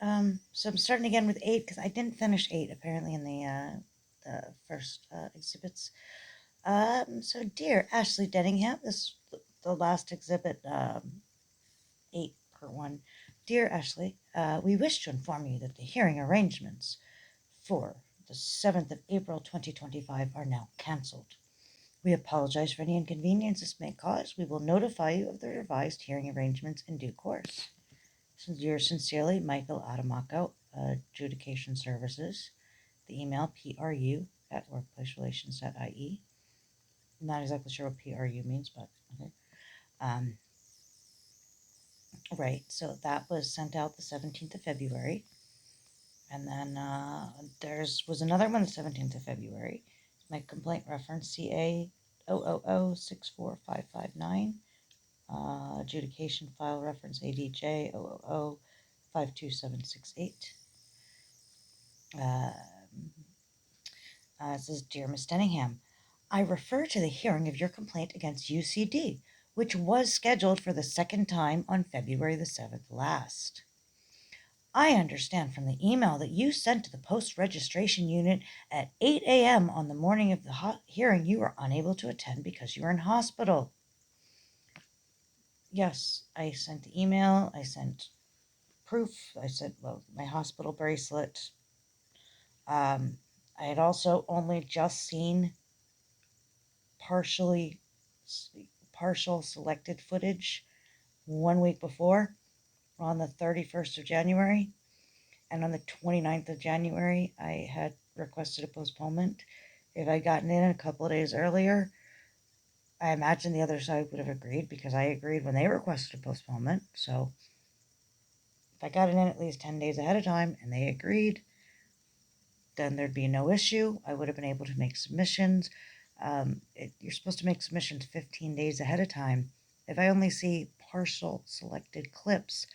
So I'm starting again with 8 because I didn't finish 8 apparently in the first exhibits. So dear Ashley Denningham, this the last exhibit, 8 per 1. Dear Ashley, we wish to inform you that the hearing arrangements for the 7th of April 2025 are now cancelled. We apologize for any inconvenience this may cause. We will notify you of the revised hearing arrangements in due course. Yours sincerely, Michael Adamaco, Adjudication Services. The email pru@workplacerelations.ie. I'm not exactly sure what PRU means, but okay. Um, right, so that was sent out the 17th of February. And then there's was another one the 17th of February. My complaint reference CA 000 64559. Adjudication file reference ADJ 000 52768. Uh, it says, Dear Miss Denningham, I refer to the hearing of your complaint against UCD, which was scheduled for the second time on February the 7th last. I understand from the email that you sent to the post-registration unit at 8 a.m. on the morning of the hearing you were unable to attend because you were in hospital. Yes, I sent the email. I sent proof. I sent, well, my hospital bracelet. I had also only just seen partially partial selected footage 1 week before on the 31st of January. And on the 29th of January, I had requested a postponement. If I'd gotten in a couple of days earlier, I imagine the other side would have agreed because I agreed when they requested a postponement. So if I got it in at least 10 days ahead of time and they agreed, then there'd be no issue. I would have been able to make submissions. You're supposed to make submissions 15 days ahead of time. If I only see partial selected clips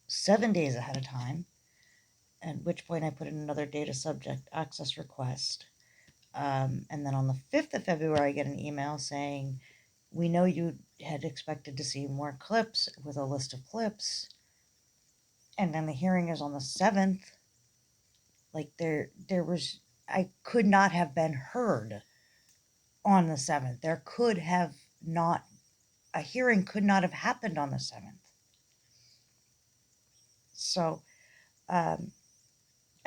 7 days ahead of time, at which point I put in another data subject access request. And then on the 5th of February, I get an email saying, we know you had expected to see more clips with a list of clips. And then the hearing is on the 7th. Like I could not have been heard on the 7th. There could have not, a hearing could not have happened on the 7th. So, um,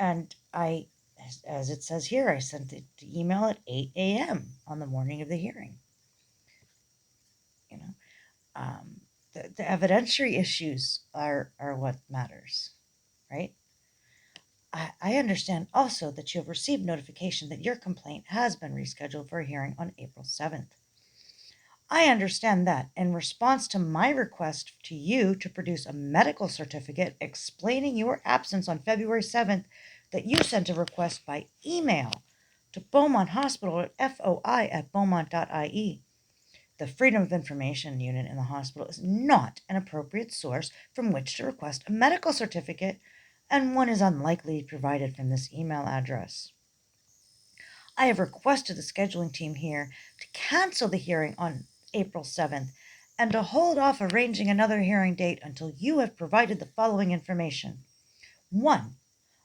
and as it says here, I sent the email at 8 a.m. on the morning of the hearing. You know, the evidentiary issues are what matters, right? I understand also that you have received notification that your complaint has been rescheduled for a hearing on April 7th. I understand that in response to my request to you to produce a medical certificate explaining your absence on February 7th, that you sent a request by email to Beaumont Hospital at foi@beaumont.ie. The Freedom of Information Unit in the hospital is not an appropriate source from which to request a medical certificate, and one is unlikely to be provided from this email address. I have requested the scheduling team here to cancel the hearing on April 7th and to hold off arranging another hearing date until you have provided the following information. 1.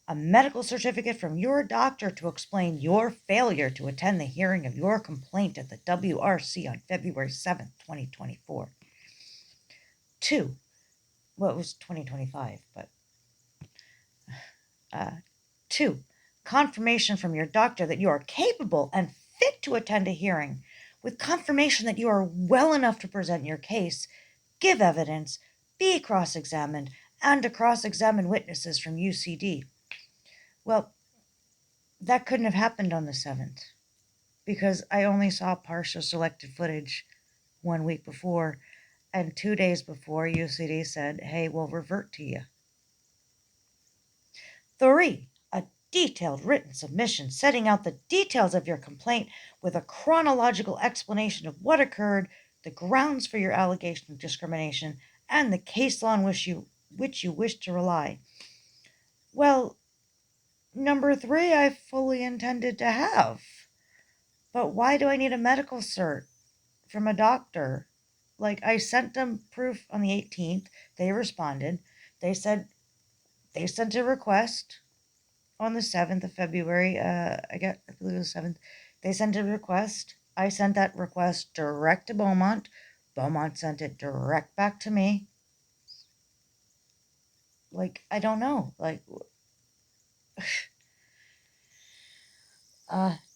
A medical certificate from your doctor to explain your failure to attend the hearing of your complaint at the WRC on February 7th, 2024. 2. Well, it was 2025, but 2. Confirmation from your doctor that you are capable and fit to attend a hearing, with confirmation that you are well enough to present your case, give evidence, be cross-examined, and to cross-examine witnesses from UCD. Well, that couldn't have happened on the 7th because I only saw partial selected footage 1 week before, and 2 days before UCD said, hey, we'll revert to you. 3. A detailed written submission setting out the details of your complaint with a chronological explanation of what occurred, the grounds for your allegation of discrimination, and the case law on which you wish to rely. Well, number 3 I fully intended to have. But why do I need a medical cert from a doctor? Like, I sent them proof on the 18th. They responded. They said they sent a request on the 7th of February. I believe it was 7th. They sent a request. I sent that request direct to Beaumont. Beaumont sent it direct back to me. Like, I don't know. Like,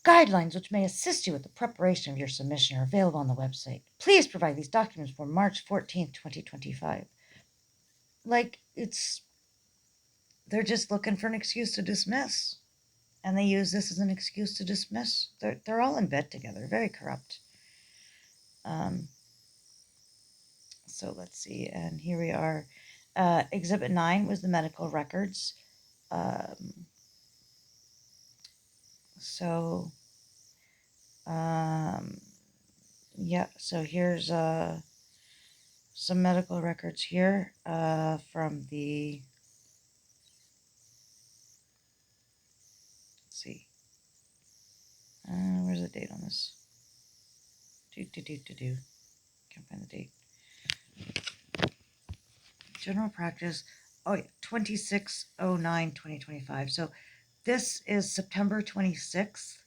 guidelines which may assist you with the preparation of your submission are available on the website. Please provide these documents for March 14th, 2025. Like, they're just looking for an excuse to dismiss. And they use this as an excuse to dismiss. They're all in bed together, very corrupt. Um, so let's see, and here we are. Exhibit 9 was the medical records. Um, so, um, yeah, so here's some medical records here from the, let's see, where's the date on this? Can't find the date. General practice, oh yeah, 26/09/2025. So this is September 26th.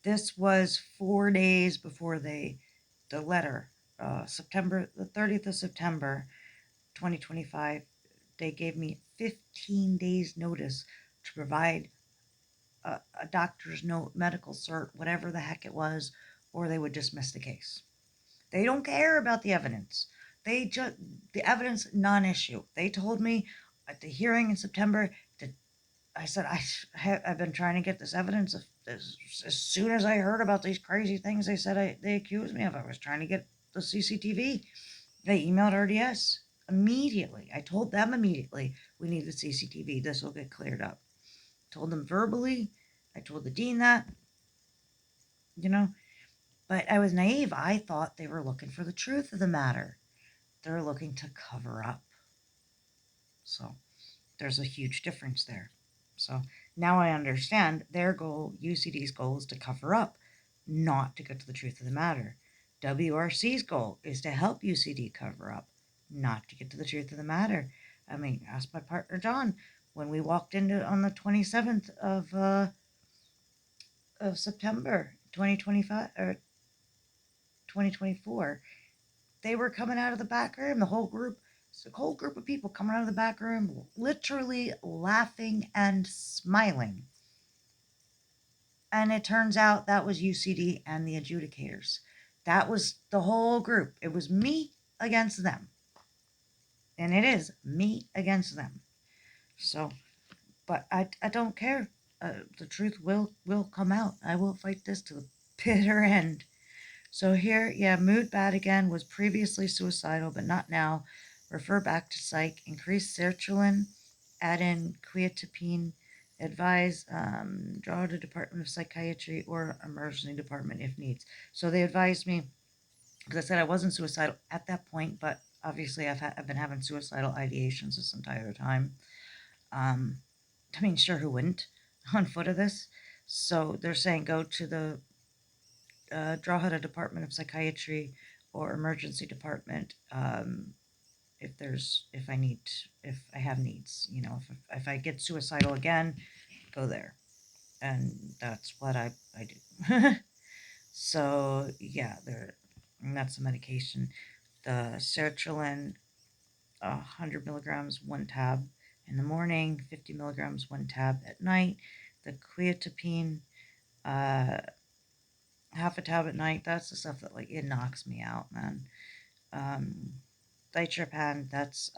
This was 4 days before the letter, September, the 30th of September, 2025. They gave me 15 days notice to provide a doctor's note, medical cert, whatever the heck it was, or they would dismiss the case. They don't care about the evidence. The evidence non-issue. They told me at the hearing in September that I said I've been trying to get this evidence. As soon as I heard about these crazy things, they accused me of. I was trying to get the CCTV. They emailed RDS immediately. I told them immediately we need the CCTV. This will get cleared up. Told them verbally. I told the dean that. You know, but I was naive. I thought they were looking for the truth of the matter. They're looking to cover up. So there's a huge difference there. So now I understand their goal, UCD's goal, is to cover up, not to get to the truth of the matter. WRC's goal is to help UCD cover up, not to get to the truth of the matter. I mean, ask my partner John when we walked into on the 27th of September 2025 or 2024. They were coming out of the back room, the whole group. It's a whole group of people coming out of the back room, literally laughing and smiling. And it turns out that was UCD and the adjudicators. That was the whole group. It was me against them. And it is me against them. So, but I don't care. The truth will come out. I will fight this to the bitter end. So here, yeah, mood bad again, was previously suicidal, but not now. Refer back to psych. Increase sertraline. Add in quietapine. Advise draw to Department of Psychiatry or Emergency Department if needs. So they advised me, because I said I wasn't suicidal at that point, but obviously I've been having suicidal ideations this entire time. I mean, sure, who wouldn't on foot of this? So they're saying go to the Drogheda Department of Psychiatry or Emergency Department if I have needs. You know, if I get suicidal again, go there, and that's what I do. So yeah, that's the medication. The sertraline, 100 milligrams, one tab in the morning, 50 milligrams, one tab at night. The quietapine, half a tab at night. That's the stuff that, like, it knocks me out, man. Ditropan, that's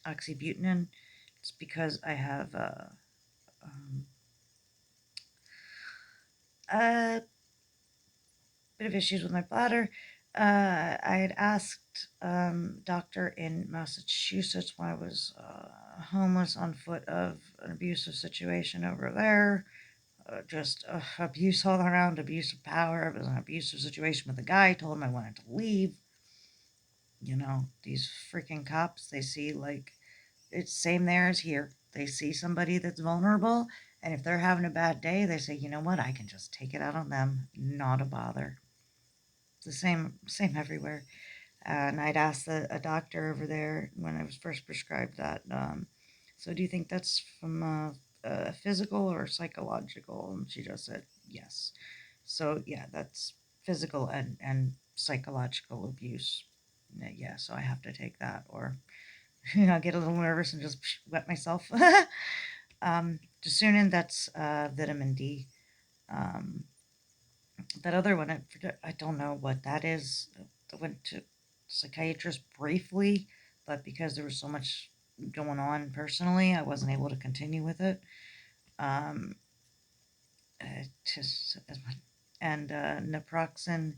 oxybutynin. It's because I have a bit of issues with my bladder. I had asked doctor in Massachusetts when I was homeless on foot of an abusive situation over there. Just abuse all around, abuse of power. It was an abusive situation with a guy. I told him I wanted to leave. You know, these freaking cops, they see, like, it's same there as here. They see somebody that's vulnerable, and if they're having a bad day, they say, you know what, I can just take it out on them. Not a bother. It's the same everywhere. And I'd asked a doctor over there when I was first prescribed that. So do you think that's from physical or psychological? And she just said yes. So yeah, that's physical and psychological abuse. Yeah, so I have to take that, or get a little nervous and just wet myself. Just soon, that's vitamin D. Um, that other one, I don't know what that is. I went to psychiatrist briefly, but because there was so much going on personally, I wasn't able to continue with it. Um, just, and naproxen,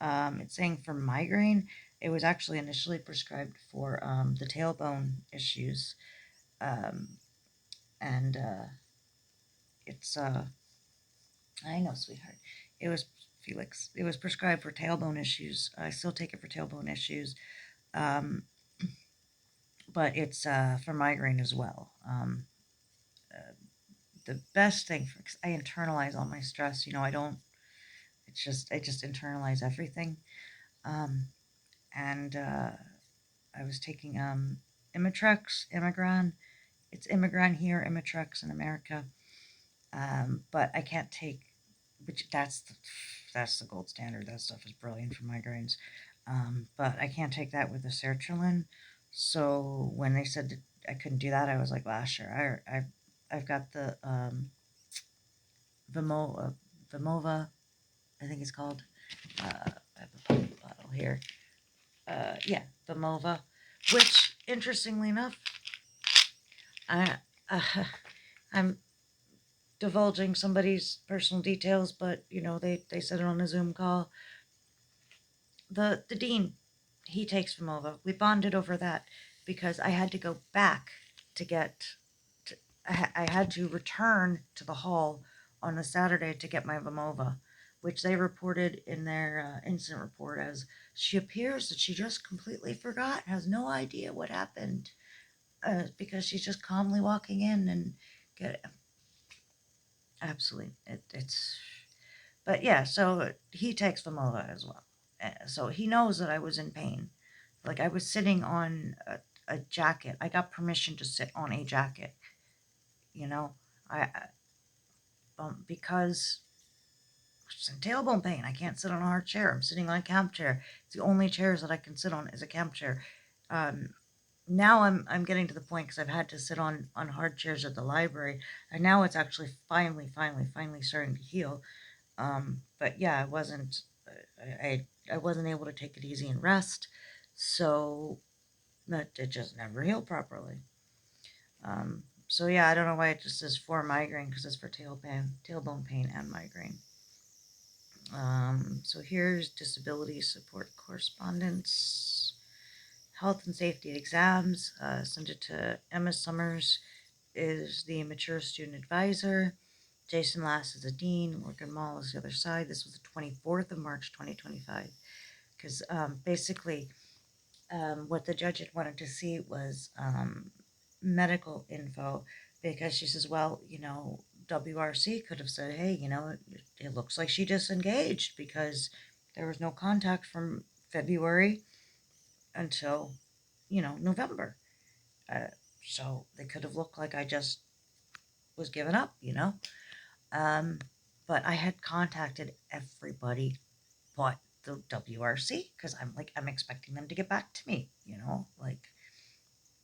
it's saying for migraine. It was actually initially prescribed for the tailbone issues. Um, and it's I know, sweetheart. It was Felix. It was prescribed for tailbone issues. I still take it for tailbone issues, um, but it's for migraine as well. Uh, the best thing, because I internalize all my stress. I don't. It's just I just internalize everything. Um, and I was taking Imitrex, Imigran. It's Imigran here, Imitrex in America. But I can't take, which that's the gold standard. That stuff is brilliant for migraines. But I can't take that with the sertraline. So when they said that I couldn't do that, I was like, well, sure. I've got the Vimova, I think it's called. I have a pump bottle here. Yeah, Vimova, which interestingly enough, I uh, I'm divulging somebody's personal details, but they said it on a Zoom call. The dean, he takes Vimova. We bonded over that because I had to go back to get. I had to return to the hall on a Saturday to get my Vimova, which they reported in their incident report as she appears that she just completely forgot, has no idea what happened, because she's just calmly walking in and get absolutely it's. But yeah, so he takes Vimola as well. So he knows that I was in pain. Like I was sitting on a jacket. I got permission to sit on a jacket. You know, because I'm tailbone pain. I can't sit on a hard chair. I'm sitting on a camp chair. It's the only chairs that I can sit on is a camp chair. Um, Now I'm getting to the point because I've had to sit on hard chairs at the library, and now it's actually finally starting to heal. But yeah, I wasn't. I wasn't able to take it easy and rest, so that it just never healed properly. So yeah, I don't know why it just says for migraine because it's for tailbone pain and migraine. So here's disability support correspondence, health and safety exams. Send it to Emma Summers, is the mature student advisor. Jason Lass is the dean. Morgan Mall is the other side. This was the 24th of March, 2025. Because basically, what the judge had wanted to see was medical info, because she says, well, WRC could have said, hey, it looks like she disengaged because there was no contact from February until, November. Uh, so they could have looked like I just was giving up. Um, but I had contacted everybody but the WRC because I'm expecting them to get back to me.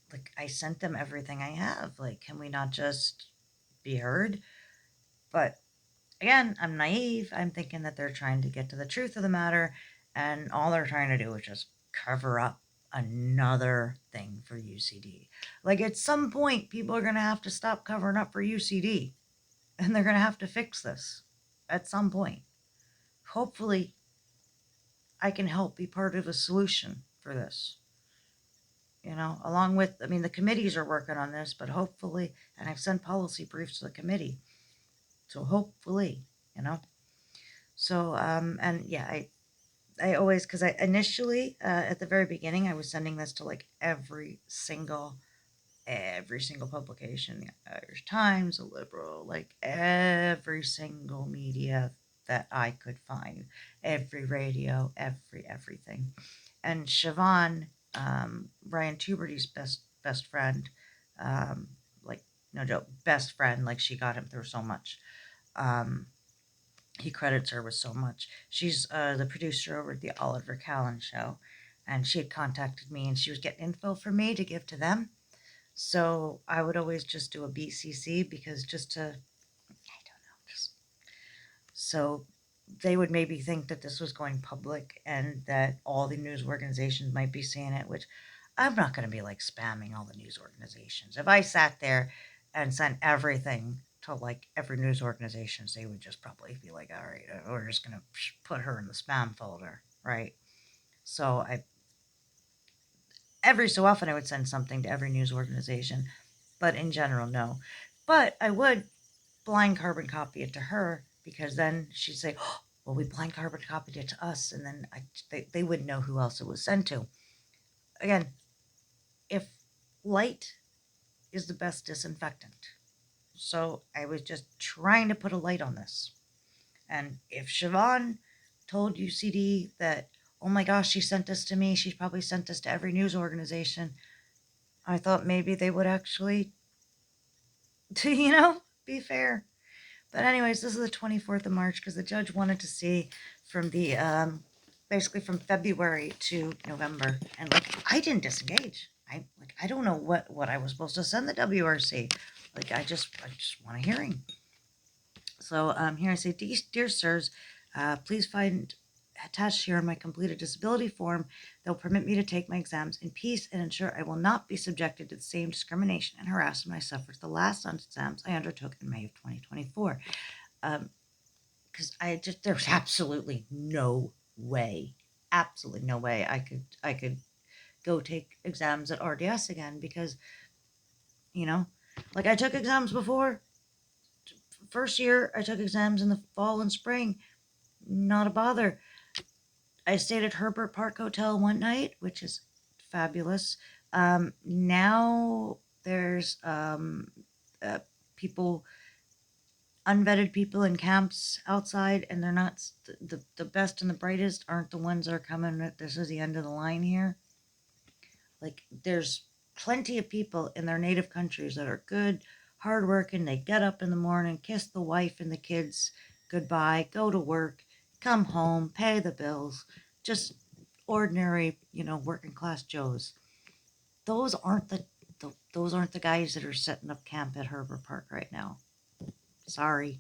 Like I sent them everything I have. Like, can we not just be heard? But again, I'm naive. I'm thinking that they're trying to get to the truth of the matter, and all they're trying to do is just cover up another thing for UCD. Like at some point, people are going to have to stop covering up for UCD, and they're going to have to fix this at some point. Hopefully, I can help be part of a solution for this. Along with, I mean, the committees are working on this, but hopefully, and I've sent policy briefs to the committee. So hopefully, you know. So, and yeah, I always, because I initially, at the very beginning, I was sending this to like every single publication, the Irish Times, the Liberal, like every single media that I could find, every radio, everything. And Siobhan, Ryan Tuberty's best friend, um, like no joke, best friend, like she got him through so much. Um, he credits her with so much. She's the producer over at the Oliver Callan show, and she had contacted me, and she was getting info for me to give to them. So I would always just do a BCC because just to, I don't know, just so they would maybe think that this was going public and that all the news organizations might be seeing it, which I'm not going to be like spamming all the news organizations. If I sat there and sent everything to like every news organizations, they would just probably be like, all right, we're just going to put her in the spam folder, right? So I every so often I would send something to every news organization, but in general, no. But I would blind carbon copy it to her because then she'd say, oh, well, we blind carbon copied it to us, and then they would know who else it was sent to. Again, if light is the best disinfectant. So I was just trying to put a light on this. And if Siobhan told UCD that, oh my gosh, she sent this to me, she's probably sent this to every news organization, I thought maybe they would actually, be fair. But anyways, this is the 24th of March because the judge wanted to see from the basically from February to November, and like I didn't disengage. I don't know what I was supposed to send the WRC. Like I just want a hearing. So here I say, dear sirs, please find attached here my completed disability form that will permit me to take my exams in peace and ensure I will not be subjected to the same discrimination and harassment I suffered at the last exams I undertook in May of 2024. Because there's absolutely no way I could go take exams at RDS again because you know, like I took exams before. First year I took exams in the fall and spring, not a bother. I stayed at Herbert Park Hotel one night, which is fabulous. Now there's uh, people unvetted people in camps outside, and they're not the best and the brightest aren't the ones that are coming. This is the end of the line here. Like there's plenty of people in their native countries that are good, hardworking. They get up in the morning, kiss the wife and the kids goodbye, go to work, come home, pay the bills. Just ordinary, working class Joes. Those aren't those aren't the guys that are setting up camp at Herbert Park right now. Sorry,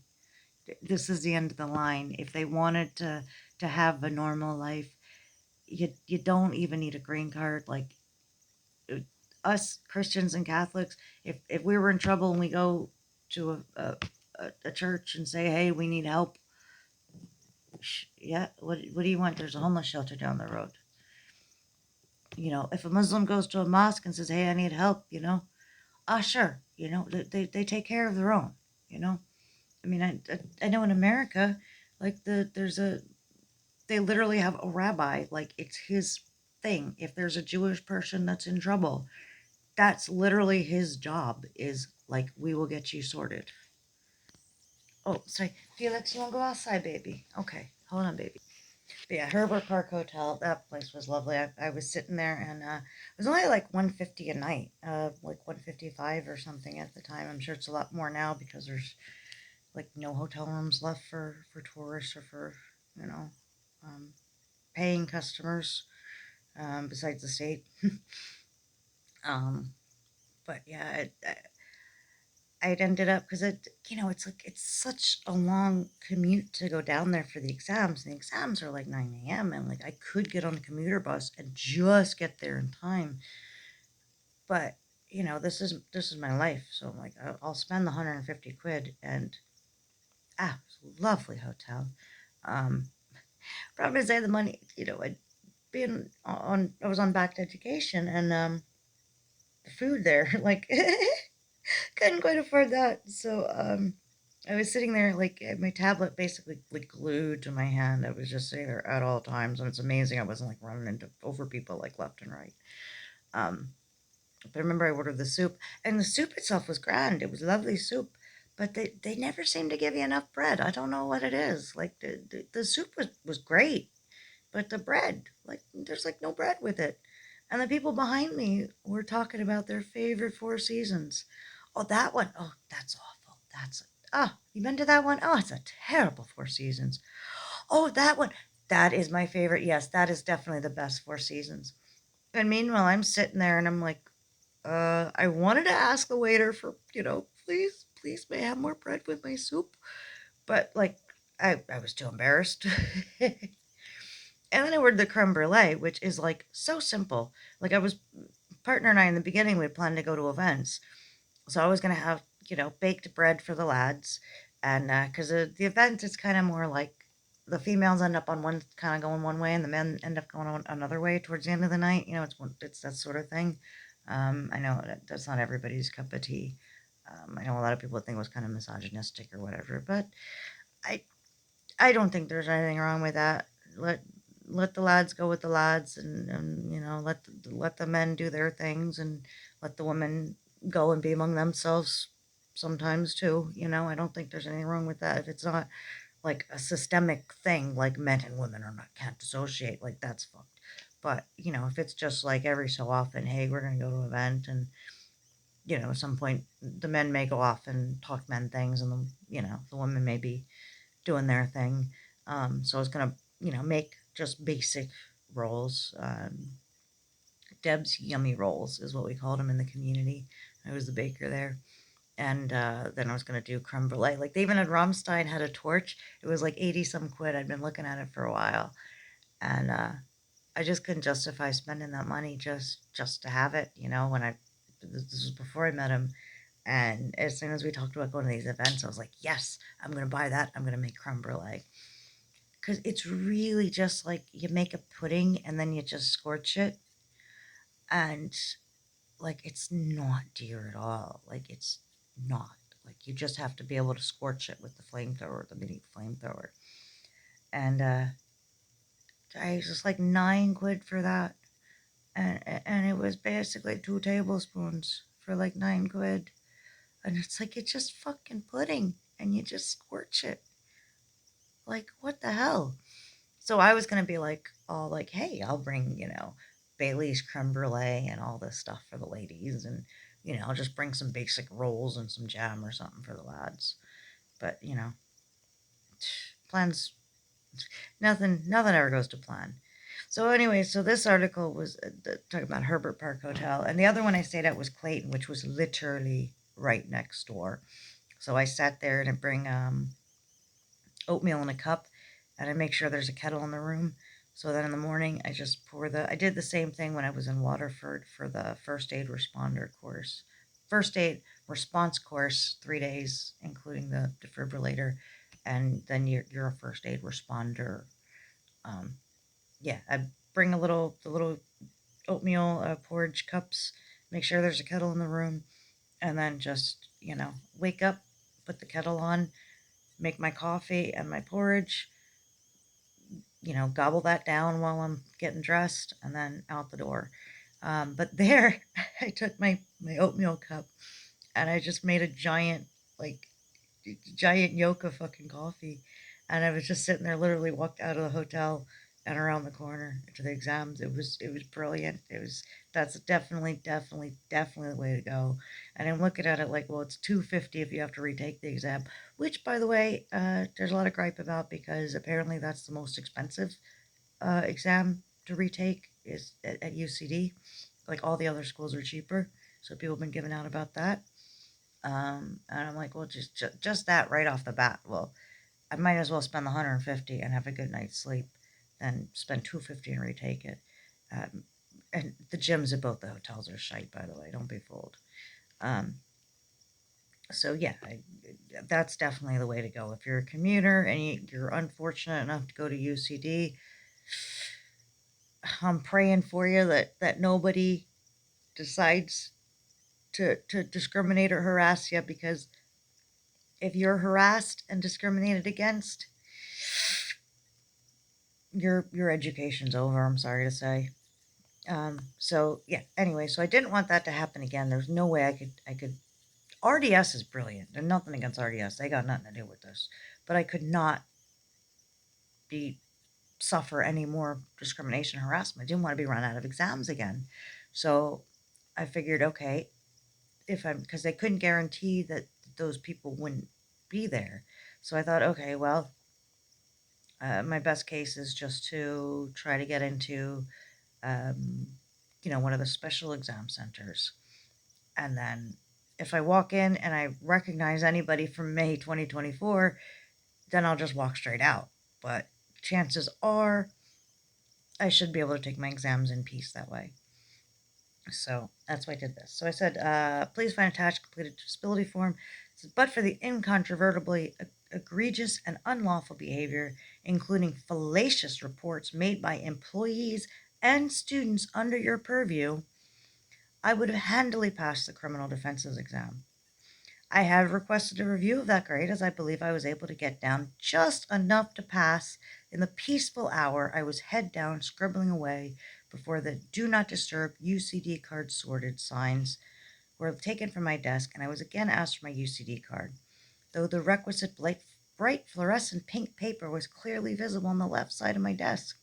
this is the end of the line. If they wanted to have a normal life, you don't even need a green card. Like uh, us Christians and Catholics, if we were in trouble and we go to a church and say, hey, we need help, yeah, what do you want? There's a homeless shelter down the road. If a Muslim goes to a mosque and says, hey, I need help, sure, they take care of their own, you know. I mean, I know in America, like they literally have a rabbi, like it's his thing. If there's a Jewish person that's in trouble, that's literally his job, is like, we will get you sorted. Oh, sorry. Felix, you want to go outside, baby? Okay, hold on, baby. But yeah, Herbert Park Hotel, that place was lovely. I was sitting there, and it was only like 150 a night, like 155 or something at the time. I'm sure it's a lot more now because there's like no hotel rooms left for tourists or for, you know, um, paying customers, besides the state. um, but yeah, I'd ended up because it's like it's such a long commute to go down there for the exams, and the exams are like 9 a.m. and like I could get on a commuter bus and just get there in time, but this is my life, so I'm like, I'll spend the 150 quid, and it's a lovely hotel. Um, Probably to say the money, I'd been on, I was on back to education, and the food there, like, couldn't quite afford that. So I was sitting there, like, my tablet basically like glued to my hand. I was just sitting there at all times, and it's amazing I wasn't like running into over people like left and right. Um, but I remember I ordered the soup, and the soup itself was grand. It was lovely soup, but they never seem to give you enough bread. I don't know what it is. Like the soup was great, but the bread, like there's like no bread with it. And the people behind me were talking about their favorite Four Seasons. Oh, that one. Oh, that's awful. You been to that one? Oh, it's a terrible Four Seasons. Oh, that one. That is my favorite. Yes, that is definitely the best Four Seasons. And meanwhile, I'm sitting there and I'm like, I wanted to ask the waiter for, please, please, may I have more bread with my soup? But like, I was too embarrassed. And then I ordered the creme brulee, which is like so simple. Like I was partner and I in the beginning we had planned to go to events, so I was gonna have baked bread for the lads, and because the event is kind of more like the females end up on one kind of going one way and the men end up going on another way towards the end of the night. It's that sort of thing. I know that's not everybody's cup of tea. I know a lot of people think it was kind of misogynistic or whatever, but I I don't think there's anything wrong with that. Let let the lads go with the lads, and let the men do their things, and let the women go and be among themselves sometimes too. I don't think there's anything wrong with that. If it's not like a systemic thing, like men and women are not can't dissociate, like that's fucked. But if it's just like every so often, hey, we're gonna go to an event, and at some point the men may go off and talk men things, and the women may be doing their thing. So I was gonna, make just basic rolls. Deb's Yummy Rolls is what we called them in the community. I was the baker there. And then I was gonna do creme brulee. Like they even had Rammstein had a torch. It was like 80 some quid. I'd been looking at it for a while, and I just couldn't justify spending that money just to have it. When this was before I met him, and as soon as we talked about going to these events, I was like, yes, I'm gonna buy that. I'm gonna make creme brulee because it's really just like you make a pudding and then you just scorch it, and like it's not dear at all. Like it's not. Like you just have to be able to scorch it with the flamethrower, the mini flamethrower, and I was just like 9 quid for that, and it was basically 2 tablespoons for like 9 quid, and it's like it's just fucking pudding, and you just scorch it. Like what the hell? So I was gonna be like, all like, hey, I'll bring, Bailey's creme brulee and all this stuff for the ladies, and I'll just bring some basic rolls and some jam or something for the lads. But plans, nothing ever goes to plan. So anyway, so this article was talking about Herbert Park Hotel, and the other one I stayed at was Clayton, which was literally right next door. So I sat there and I bring oatmeal in a cup, and I make sure there's a kettle in the room. So then in the morning, I just I did the same thing when I was in Waterford for the first aid responder course. First aid response course, 3 days, including the defibrillator, and then you're a first aid responder. Um, yeah, I bring the little oatmeal porridge cups, make sure there's a kettle in the room, and then just, wake up, put the kettle on, make my coffee and my porridge, gobble that down while I'm getting dressed, and then out the door. But there, I took my oatmeal cup and I just made a like, giant yoke of fucking coffee. And I was just sitting there, literally walked out of the hotel and around the corner to the exams. It was brilliant. That's definitely the way to go. And I'm looking at it like, well, it's 250 if you have to retake the exam, which, by the way, there's a lot of gripe about because apparently that's the most expensive exam to retake is at UCD. Like all the other schools are cheaper, so people have been giving out about that. And I'm like, well, just that right off the bat. Well, I might as well spend the 150 and have a good night's sleep than spend 250 and retake it. Um, and the gyms at both the hotels are shite, by the way. Don't be fooled. Um, so yeah, that's definitely the way to go. If you're a commuter and you're unfortunate enough to go to UCD, I'm praying for you that nobody decides to discriminate or harass you, because if you're harassed and discriminated against, your education's over. I'm sorry to say. So yeah. Anyway, so I didn't want that to happen again. There's no way I could. RDS is brilliant. There's nothing against RDS. They got nothing to do with this. But I could not be suffer any more discrimination, harassment. I didn't want to be run out of exams again. So I figured, okay, if I'm, because they couldn't guarantee that those people wouldn't be there. So I thought, okay, well, my best case is just to try to get into, um, one of the special exam centers. And then if I walk in and I recognize anybody from May 2024, then I'll just walk straight out. But chances are I should be able to take my exams in peace that way. So that's why I did this. So I said, please find attached completed disability form. It says, but for the incontrovertibly egregious and unlawful behavior, including fallacious reports made by employees and students under your purview, I would have handily passed the criminal defenses exam. I have requested a review of that grade as I believe I was able to get down just enough to pass in the peaceful hour I was head down scribbling away before the do not disturb UCD card sorted signs were taken from my desk, and I was again asked for my UCD card, though the requisite bright fluorescent pink paper was clearly visible on the left side of my desk.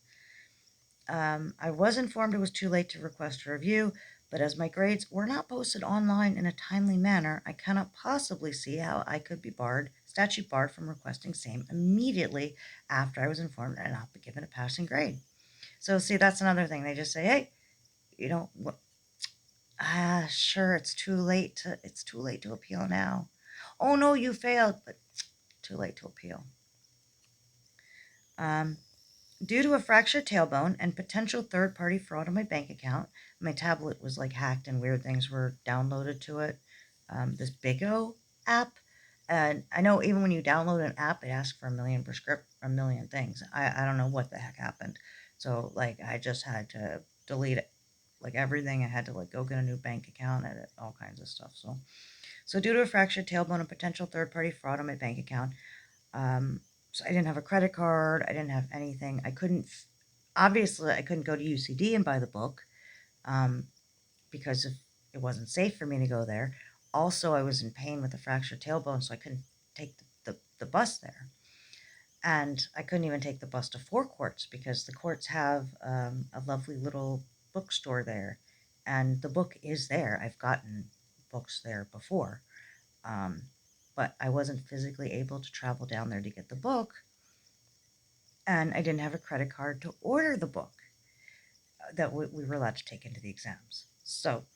I was informed it was too late to request a review, but as my grades were not posted online in a timely manner, I cannot possibly see how I could be statute barred from requesting same immediately after I was informed and not be given a passing grade. So see, that's another thing. They just say, hey, you know, sure, it's too late to appeal now. Oh no, you failed, but too late to appeal. Um, Due to a fractured tailbone and potential third party fraud on my bank account, my tablet was like hacked and weird things were downloaded to it. This Bigo app. And I know even when you download an app, it asks for a million things. I don't know what the heck happened. So, like, I just had to delete it. Like, everything. I had to, like, go get a new bank account and all kinds of stuff. So due to a fractured tailbone and potential third party fraud on my bank account, um, so I didn't have a credit card. I didn't have anything. Obviously, I couldn't go to UCD and buy the book, um, because it wasn't safe for me to go there. Also, I was in pain with a fractured tailbone, so I couldn't take the bus there. And I couldn't even take the bus to Four Courts because the courts have a lovely little bookstore there. And the book is there. I've gotten books there before. Um, but I wasn't physically able to travel down there to get the book, and I didn't have a credit card to order the book that we were allowed to take into the exams. So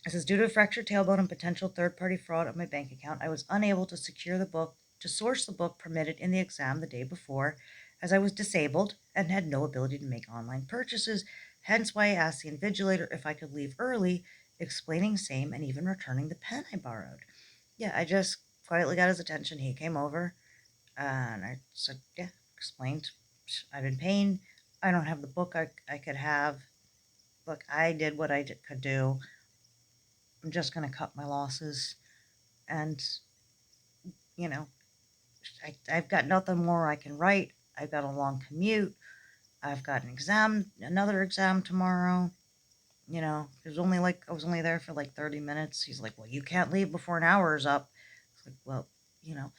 this is due to a fractured tailbone and potential third-party fraud on my bank account. I was unable to secure the book to source the book permitted in the exam the day before, as I was disabled and had no ability to make online purchases. Hence why I asked the invigilator if I could leave early, explaining same and even returning the pen I borrowed. Yeah, I just quietly got his attention. He came over, and I said, yeah, explained, I'm in pain. I don't have the book I could have. Look, I did what could do. I'm just going to cut my losses. And, you know, I've got nothing more I can write. I've got a long commute. I've got another exam tomorrow. I was only there for like 30 minutes. He's like, well, you can't leave before an hour is up. It's like, well, you know,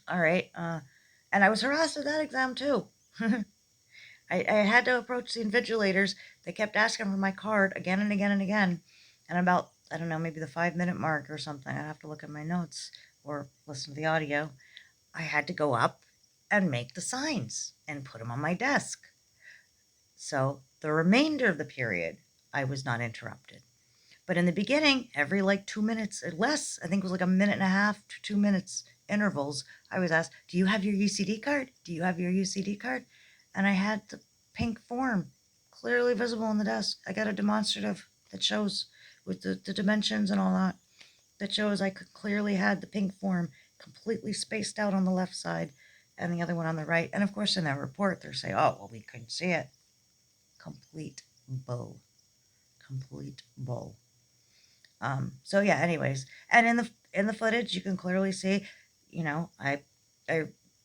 all right. And I was harassed at that exam too. I had to approach the invigilators. They kept asking for my card again and again and again. And about, I don't know, maybe the 5 minute mark or something, I'd have to look at my notes or listen to the audio. I had to go up and make the signs and put them on my desk. So the remainder of the period, I was not interrupted. But in the beginning, every like 2 minutes or less, I think it was like a minute and a half to 2 minutes intervals, I was asked, do you have your UCD card? Do you have your UCD card? And I had the pink form clearly visible on the desk. I got a demonstrative that shows with the dimensions and all that, that shows I could clearly had the pink form completely spaced out on the left side and the other one on the right. And of course, in that report, they're saying, oh, well, we couldn't see it. Complete bull. Complete bull. So yeah, anyways, and in the footage, you can clearly see, I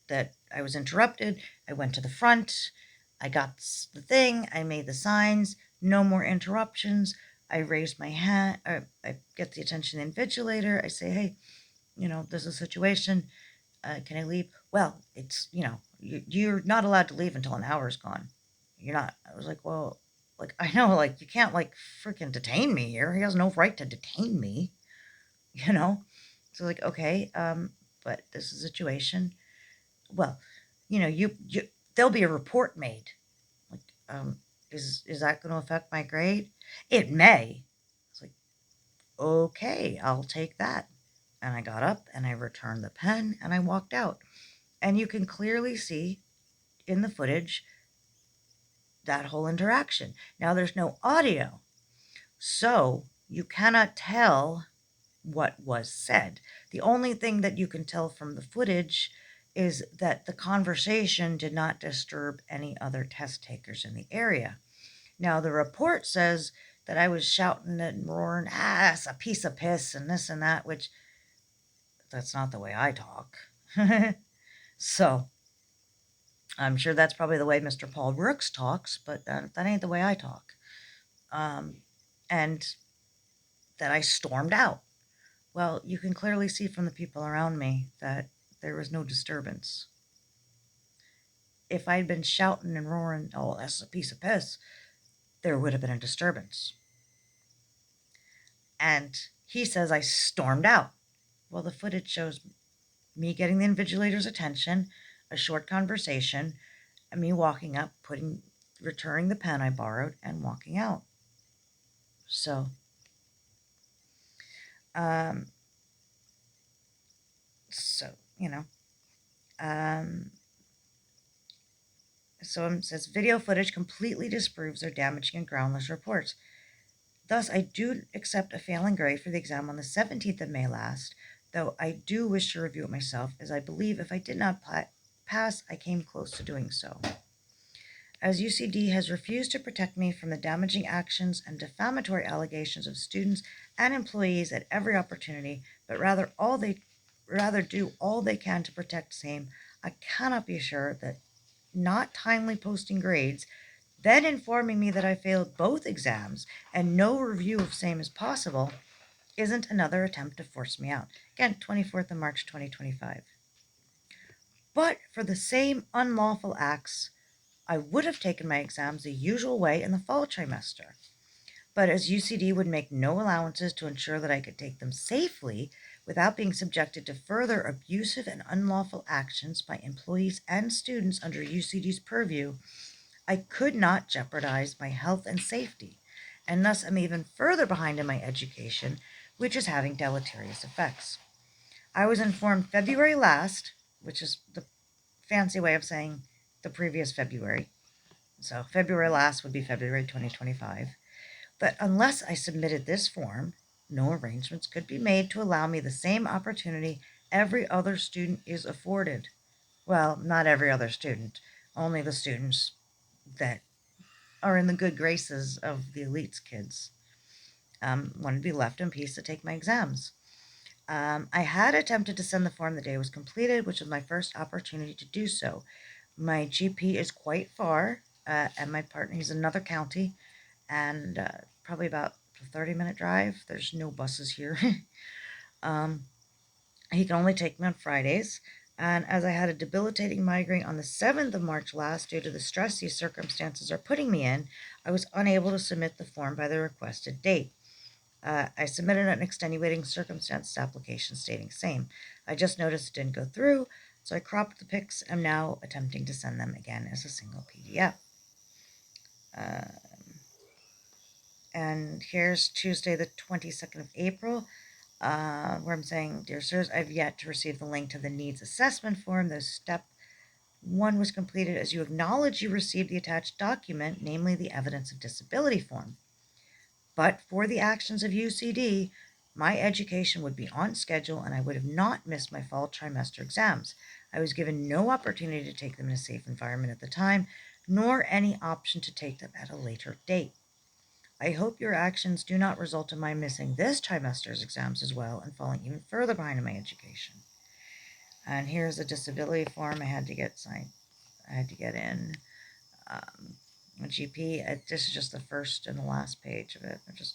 that I was interrupted. I went to the front. I got the thing. I made the signs. No more interruptions. I raised my hand. I get the attention of the invigilator. I say, hey, there's a situation. Can I leave? Well, it's, you're not allowed to leave until an hour's gone. You're not. I was like, well, like, I know, like, you can't, like, freaking detain me here. He has no right to detain me, you know? So, like, okay, but this is a situation. Well, there'll be a report made. Like, is that going to affect my grade? It may. It's like, okay, I'll take that. And I got up and I returned the pen and I walked out. And you can clearly see in the footage that whole interaction. Now there's no audio, so you cannot tell what was said. The only thing that you can tell from the footage is that the conversation did not disturb any other test takers in the area. Now, the report says that I was shouting and roaring, it's a piece of piss, and this and that, which that's not the way I talk. So, I'm sure that's probably the way Mr. Paul Brooks talks, but that ain't the way I talk. Um, and that I stormed out. Well, you can clearly see from the people around me that there was no disturbance. If I'd been shouting and roaring, oh, that's a piece of piss, there would have been a disturbance. And he says I stormed out. Well, the footage shows me getting the invigilator's attention, a short conversation, and me walking up, returning the pen I borrowed, and walking out. So, um, so you know, um, so it says video footage completely disproves their damaging and groundless reports. Thus, I do accept a failing grade for the exam on the 17th of May last, though I do wish to review it myself, as I believe if I did not pass, I came close to doing so. As UCD has refused to protect me from the damaging actions and defamatory allegations of students and employees at every opportunity, but rather do all they can to protect same, I cannot be assured that not timely posting grades, then informing me that I failed both exams and no review of same is possible, isn't another attempt to force me out. Again, 24th of March 2025. But for the same unlawful acts, I would have taken my exams the usual way in the fall trimester. But as UCD would make no allowances to ensure that I could take them safely without being subjected to further abusive and unlawful actions by employees and students under UCD's purview, I could not jeopardize my health and safety, and thus am even further behind in my education, which is having deleterious effects. I was informed February last, which is the fancy way of saying the previous February. So February last would be February 2025. But unless I submitted this form, no arrangements could be made to allow me the same opportunity every other student is afforded. Well, not every other student, only the students that are in the good graces of the elites kids. Wanted to be left in peace to take my exams. I had attempted to send the form the day it was completed, which was my first opportunity to do so. My GP is quite far, and my partner, he's in another county, and probably about a 30-minute drive. There's no buses here. um, he can only take me on Fridays. And as I had a debilitating migraine on the 7th of March last due to the stress these circumstances are putting me in, I was unable to submit the form by the requested date. I submitted an extenuating circumstances application stating same. I just noticed it didn't go through, so I cropped the pics and am now attempting to send them again as a single PDF. And here's Tuesday, the 22nd of April, where I'm saying, Dear Sirs, I've yet to receive the link to the needs assessment form. The step one was completed as you acknowledge you received the attached document, namely the evidence of disability form. But for the actions of UCD, my education would be on schedule and I would have not missed my fall trimester exams. I was given no opportunity to take them in a safe environment at the time, nor any option to take them at a later date. I hope your actions do not result in my missing this trimester's exams as well and falling even further behind in my education. And here's a disability form I had to get signed. I had to get in. A GP. This is just the first and the last page of it. Just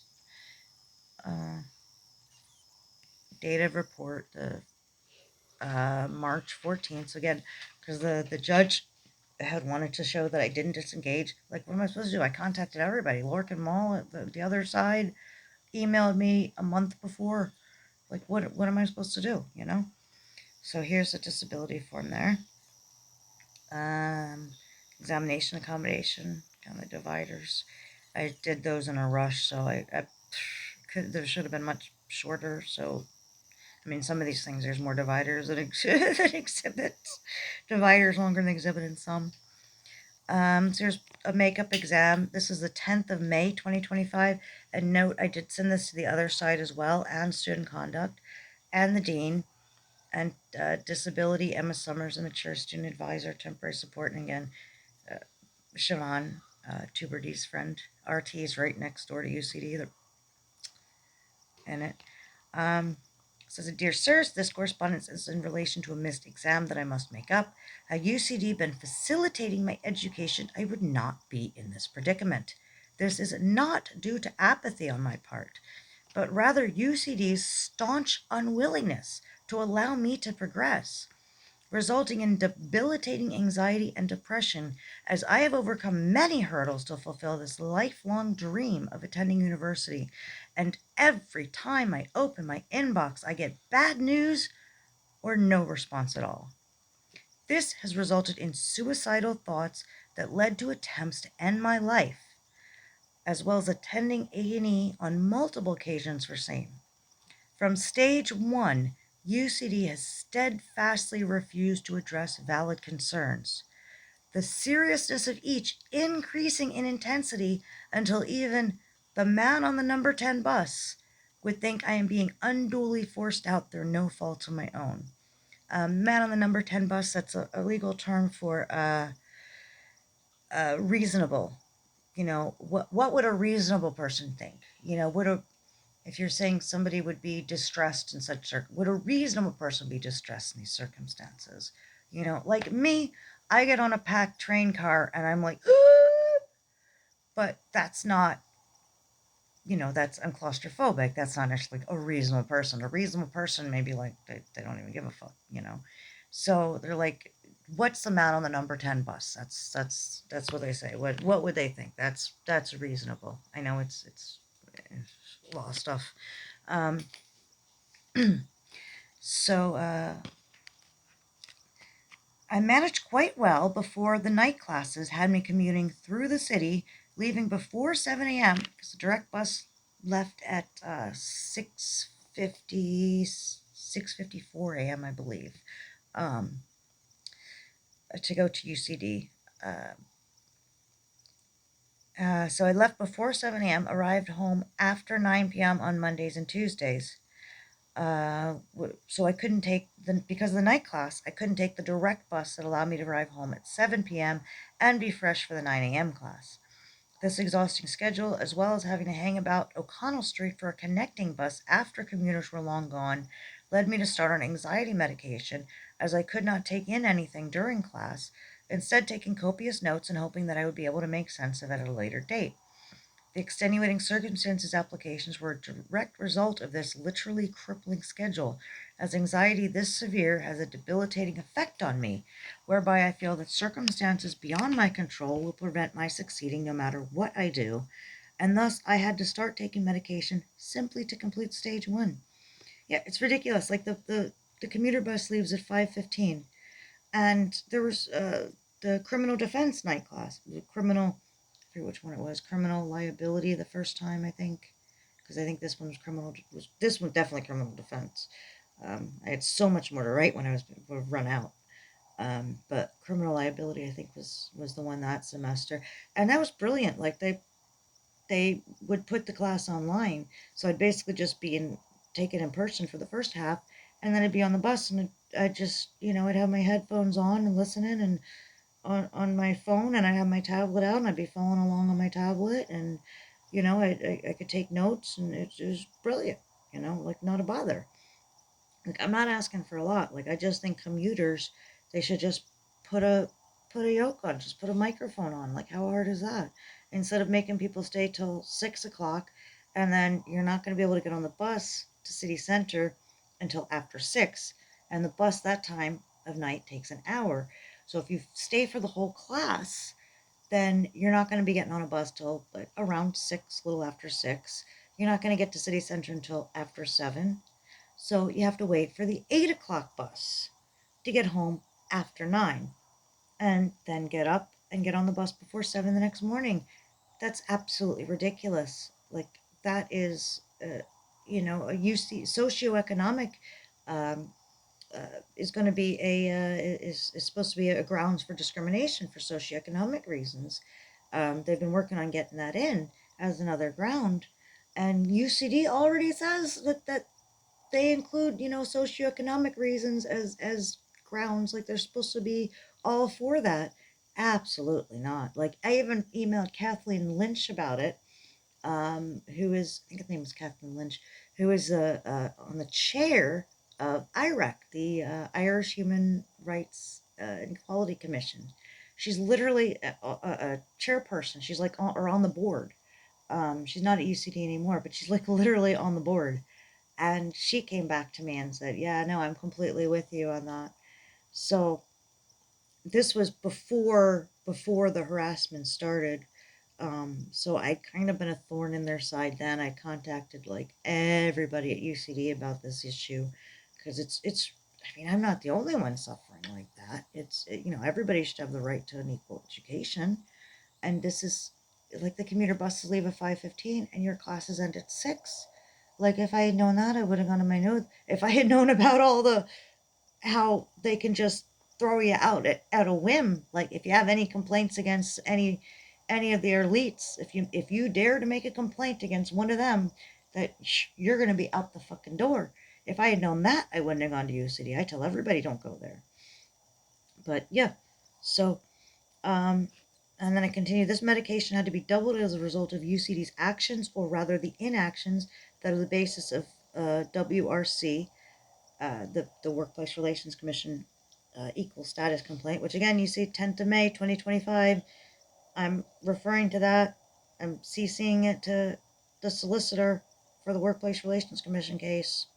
date of report, the March 14th. So again, because the judge had wanted to show that I didn't disengage. Like, what am I supposed to do? I contacted everybody. Lorcan Mall, the other side, emailed me a month before. Like, what am I supposed to do? So here's the disability form there. Um, Examination accommodation, kind of dividers. I did those in a rush, so I there should have been much shorter. So I mean, some of these things there's more dividers than, than exhibits. Dividers longer than exhibit in some. So here's a makeup exam. This is the 10th of May, 2025. And note, I did send this to the other side as well, and student conduct, and the dean, and disability, Emma Summers, a mature student advisor, temporary support, and again, uh, Siobhan, Tuberty's friend. RT is right next door to UCD. They're in it. Um, Says, Dear Sirs, this correspondence is in relation to a missed exam that I must make up. Had UCD been facilitating my education, I would not be in this predicament. This is not due to apathy on my part, but rather UCD's staunch unwillingness to allow me to progress, resulting in debilitating anxiety and depression as I have overcome many hurdles to fulfill this lifelong dream of attending university. And every time I open my inbox, I get bad news or no response at all. This has resulted in suicidal thoughts that led to attempts to end my life, as well as attending A&E on multiple occasions for same. From stage one, UCD has steadfastly refused to address valid concerns, the seriousness of each increasing in intensity until even the man on the number 10 bus would think I am being unduly forced out through no fault of my own. Man on the number 10 bus, that's a legal term for reasonable. What would a reasonable person think? If you're saying somebody would be distressed in would a reasonable person be distressed in these circumstances? Like me, I get on a packed train car and I'm like, but that's not, I'm claustrophobic. That's not actually like a reasonable person. A reasonable person may be like, they don't even give a fuck. So they're like, what's the man on the number 10 bus? That's what they say. What would they think? That's reasonable. I know it's law stuff. Um, so I managed quite well before the night classes had me commuting through the city, leaving before 7 a.m. because the direct bus left at 6:54 a.m., I believe, um, to go to UCD. So I left before 7 a.m., arrived home after 9 p.m. on Mondays and Tuesdays. So I couldn't because of the night class, I couldn't take the direct bus that allowed me to arrive home at 7 p.m. and be fresh for the 9 a.m. class. This exhausting schedule, as well as having to hang about O'Connell Street for a connecting bus after commuters were long gone, led me to start on anxiety medication, as I could not take in anything during class, instead taking copious notes and hoping that I would be able to make sense of it at a later date. The extenuating circumstances applications were a direct result of this literally crippling schedule, as anxiety this severe has a debilitating effect on me, whereby I feel that circumstances beyond my control will prevent my succeeding no matter what I do, and thus I had to start taking medication simply to complete stage one. Yeah, it's ridiculous. Like the commuter bus leaves at 5:15, and there was the criminal defense night class, the criminal, I forget which one it was, criminal liability the first time, I think, because I think this one this one definitely criminal defense. I had so much more to write when I was run out. But criminal liability, I think, was the one that semester, and that was brilliant. Like they would put the class online, so I'd basically just take it in person for the first half, and then I'd be on the bus, and I'd just, I'd have my headphones on and listening, and on my phone, and I'd have my tablet out, and I'd be following along on my tablet, and I could take notes, and it was brilliant. Like, not a bother. Like, I'm not asking for a lot. Like, I just think commuters, they should just put a put a yoke on, just put a microphone on. Like, how hard is that? Instead of making people stay till 6 o'clock, and then you're not going to be able to get on the bus to city center until after 6, and the bus that time of night takes an hour. So if you stay for the whole class, then you're not going to be getting on a bus till like around 6, a little after 6. You're not going to get to city center until after 7. So you have to wait for the 8 o'clock bus to get home after 9, and then get up and get on the bus before 7 the next morning. That's absolutely ridiculous. Like, that is, a UC socioeconomic, um, is going to be is supposed to be a grounds for discrimination for socioeconomic reasons. They've been working on getting that in as another ground, and UCD already says that they include, socioeconomic reasons as grounds. Like, they're supposed to be all for that. Absolutely not. Like, I even emailed Kathleen Lynch about it, who is, I think her name is Kathleen Lynch, who is on the chair of IREC, the Irish Human Rights and Equality Commission. She's literally a chairperson. She's like or on the board. She's not at UCD anymore, but she's like literally on the board. And she came back to me and said, "Yeah, no, I'm completely with you on that." So this was before the harassment started. So I'd kind of been a thorn in their side then. I contacted like everybody at UCD about this issue, because it's. I mean, I'm not the only one suffering like that. Everybody should have the right to an equal education, and this is like the commuter buses leave at 5:15, and your classes end at 6. Like, if I had known that, I would have gone to my notes. If I had known about all the how they can just throw you out at a whim. Like, if you have any complaints against any of the elites, if you dare to make a complaint against one of them, that you're gonna be out the fucking door. If I had known that, I wouldn't have gone to UCD. I tell everybody don't go there. But yeah, so and then I continue. This medication had to be doubled as a result of UCD's actions, or rather the inactions, that are the basis of WRC, the Workplace Relations Commission equal status complaint, which again you see 10th of May 2025. I'm referring to that. I'm CCing it to the solicitor for the Workplace Relations Commission case.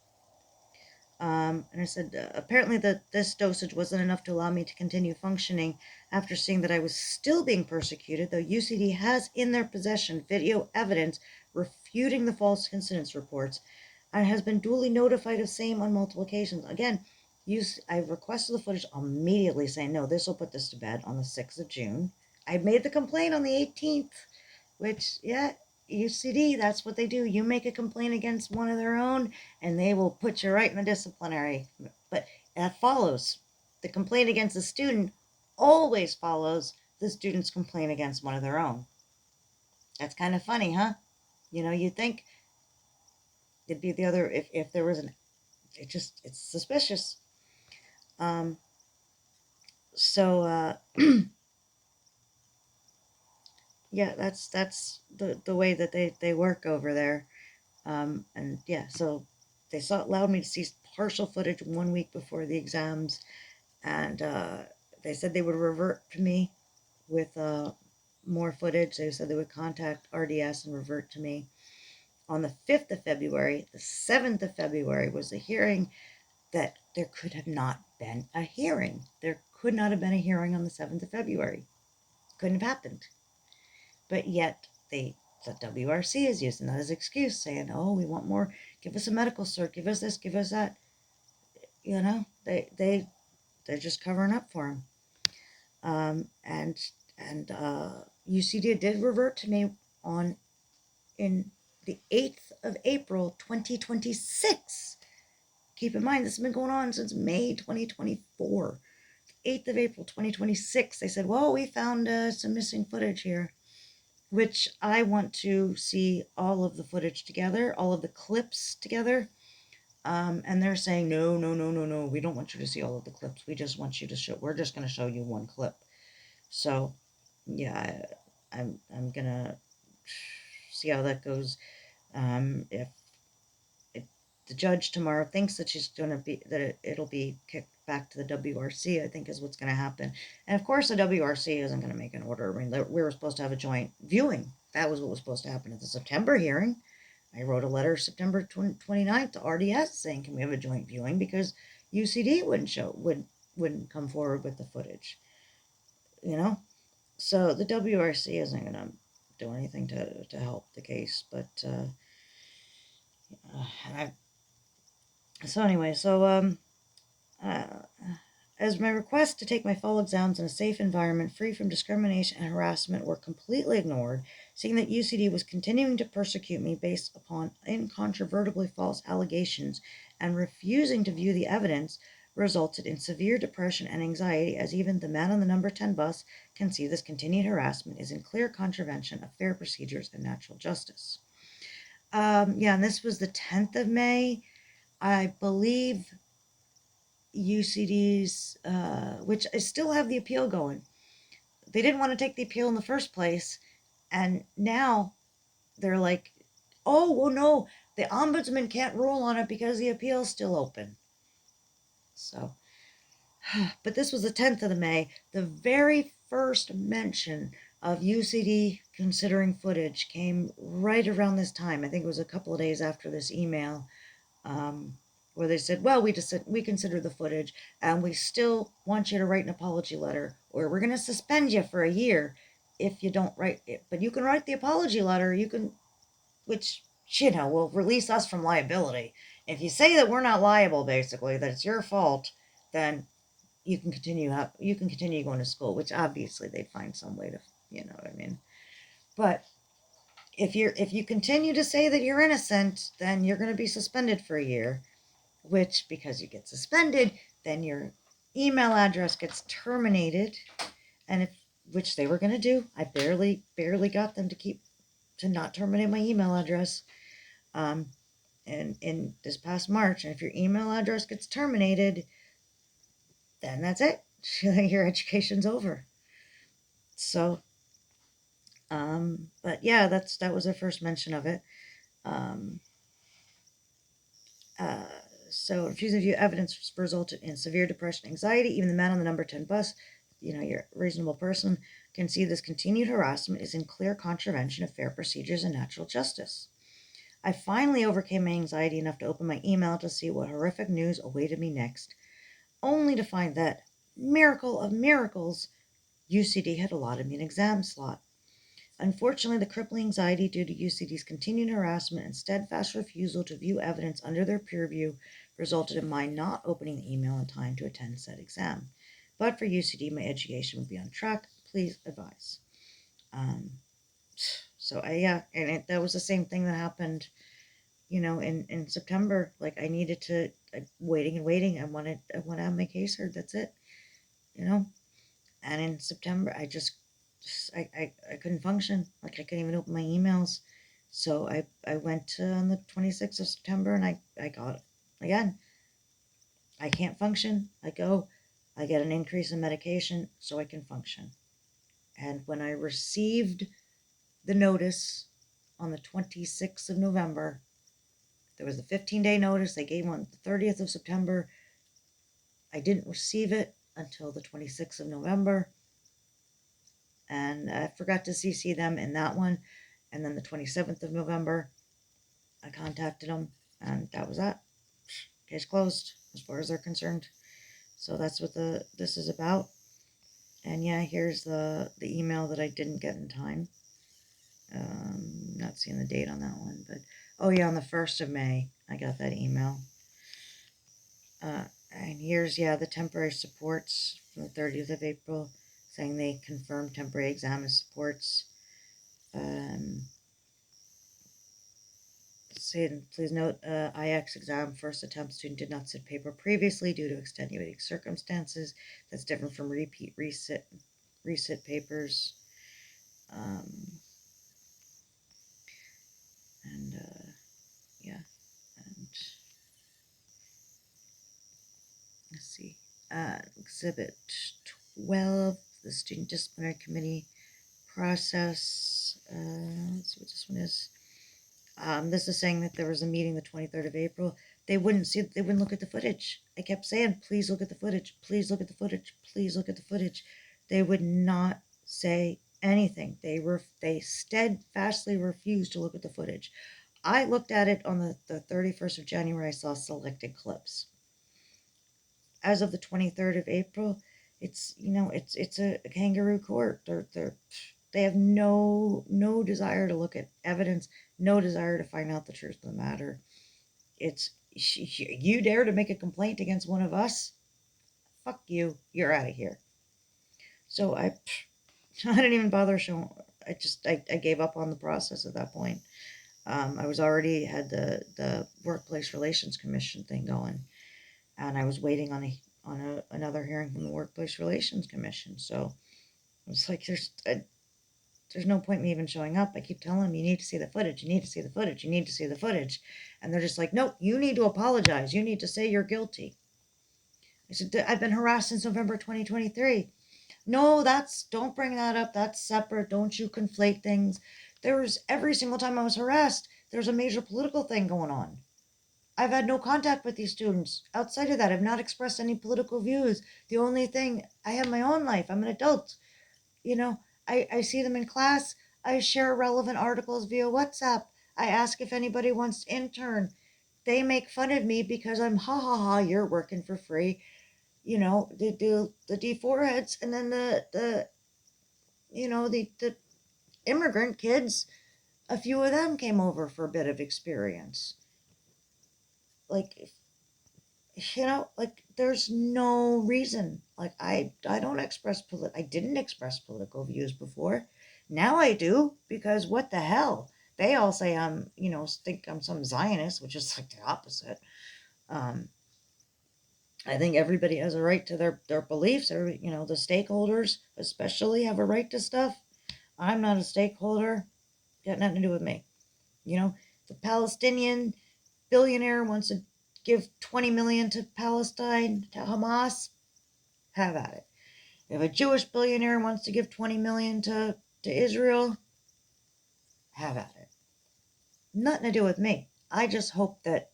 And I said, apparently that this dosage wasn't enough to allow me to continue functioning after seeing that I was still being persecuted, though UCD has in their possession video evidence refuting the false incidents reports, and has been duly notified of same on multiple occasions. Again, I requested the footage immediately, saying, no, this will put this to bed on the 6th of June. I made the complaint on the 18th, which, yeah, UCD, that's what they do. You make a complaint against one of their own, and they will put you right in the disciplinary. But that follows. The complaint against the student always follows the student's complaint against one of their own. That's kind of funny, huh? You'd think it'd be the other, if there was it's suspicious. Um, so, yeah, that's the way that they work over there. And yeah, so they allowed me to see partial footage 1 week before the exams, and they said they would revert to me with more footage. They said they would contact RDS and revert to me on the 5th of February. The 7th of February was the hearing. That there could have not been a hearing. There could not have been a hearing on the 7th of February. Couldn't have happened. But yet the WRC is using that as an excuse, saying, "Oh, we want more. Give us a medical cert. Give us this. Give us that." They're just covering up for him. And UCD did revert to me in the 8th of April 2026. Keep in mind, this has been going on since May 2024. 8th of April 2026, they said, well, we found some missing footage here, which I want to see all of the footage together, all of the clips together. And they're saying, no, no, no, no, no, we don't want you to see all of the clips. We just want you to we're just going to show you one clip. So, yeah, I'm going to see how that goes. If the judge tomorrow thinks that she's going to be, that it'll be kicked back to the WRC, I think is what's going to happen. And of course, the WRC isn't going to make an order. I mean, we were supposed to have a joint viewing. That was what was supposed to happen at the September hearing. I wrote a letter September 29th to RDS saying, can we have a joint viewing? Because UCD wouldn't come forward with the footage, you know. So the WRC isn't going to do anything to help the case, but I, so anyway, uh, as my request to take my fall exams in a safe environment free from discrimination and harassment were completely ignored, seeing that UCD was continuing to persecute me based upon incontrovertibly false allegations and refusing to view the evidence, resulted in severe depression and anxiety, as even the man on the number 10 bus can see this continued harassment is in clear contravention of fair procedures and natural justice. Yeah, and this was the 10th of May. I believe UCD's, which I still have the appeal going. They didn't want to take the appeal in the first place, and now they're like, oh, well, no, the ombudsman can't rule on it because the appeal's still open. So, but this was the 10th of the May. The very first mention of UCD considering footage came right around this time. I think it was a couple of days after this email, um, where they said, well, we consider the footage and we still want you to write an apology letter, or we're going to suspend you for a year if you don't write it. But you can write the apology letter, you can, which, will release us from liability. If you say that we're not liable, basically, that it's your fault, then you can continue going to school, which obviously they'd find some way to, you know what I mean. But if you continue to say that you're innocent, then you're going to be suspended for a year, which, because you get suspended, then your email address gets terminated, and if which they were going to do. I barely got them to not terminate my email address, and in this past March. And if your email address gets terminated, then that's it. Your education's over. So, but yeah, that was the first mention of it. Um, uh, so refusing to view evidence resulted in severe depression, anxiety. Even the man on the number 10 bus, you're a reasonable person, can see this continued harassment is in clear contravention of fair procedures and natural justice. I finally overcame my anxiety enough to open my email to see what horrific news awaited me next, only to find that, miracle of miracles, UCD had allotted me an exam slot. Unfortunately, the crippling anxiety due to UCD's continued harassment and steadfast refusal to view evidence under their peer review resulted in my not opening the email in time to attend said exam. But for UCD, my education would be on track. Please advise. Um, that was the same thing that happened, in September. Like, I needed to, waiting and waiting. I want to have my case heard. That's it, you know. And in September, I couldn't function. Like, I couldn't even open my emails. So I went to, on the 26th of September, and I got, again, I can't function. I get an increase in medication so I can function. And when I received the notice on the 26th of November, there was a 15-day notice they gave on the 30th of September. I didn't receive it until the 26th of November. And I forgot to CC them in that one. And then the 27th of November, I contacted them, and that was that. Case closed, as far as they're concerned. So that's what this is about. And yeah, here's the email that I didn't get in time. Not seeing the date on that one, but oh yeah, on the 1st of May, I got that email. And here's, the temporary supports from the 30th of April, saying they confirmed temporary exam supports. Saying, please note, IX exam first attempt student did not sit paper previously due to extenuating circumstances. That's different from repeat resit papers. And yeah, and let's see, Exhibit 12, the Student Disciplinary Committee process. Let's see what this one is. This is saying that there was a meeting the 23rd of April. They wouldn't look at the footage. I kept saying, please look at the footage. Please look at the footage. Please look at the footage. They would not say anything. They steadfastly refused to look at the footage. I looked at it on the 31st of January. I saw selected clips. as of the 23rd of April, it's a kangaroo court. They have no desire to look at evidence, no desire to find out the truth of the matter. It's you dare to make a complaint against one of us? Fuck you. You're out of here. So I didn't even bother showing. I gave up on the process at that point. I was already had the workplace relations commission thing going, and I was waiting on another hearing from the workplace relations commission. So it's like there's no point in me even showing up. I keep telling them, you need to see the footage. You need to see the footage. You need to see the footage, and they're just like, nope. You need to apologize. You need to say you're guilty. I said, I've been harassed since November 2023. No, don't bring that up. That's separate. Don't you conflate things. There was every single time I was harassed, there's a major political thing going on. I've had no contact with these students. Outside of that, I've not expressed any political views. The only thing, I have my own life. I'm an adult. You know, I see them in class. I share relevant articles via WhatsApp. I ask if anybody wants to intern. They make fun of me because I'm ha ha ha, you're working for free. They do the D4 heads, and then the immigrant kids, a few of them came over for a bit of experience. Like, like there's no reason. Like I don't I didn't express political views before. Now I do, because what the hell? They all say think I'm some Zionist, which is like the opposite. Um, I think everybody has a right to their beliefs. The stakeholders especially have a right to stuff. I'm not a stakeholder. Got nothing to do with me. You know, the Palestinian billionaire wants to give 20 million to Palestine, to Hamas, have at it. If a Jewish billionaire wants to give 20 million to Israel, have at it. Nothing to do with me. I just hope that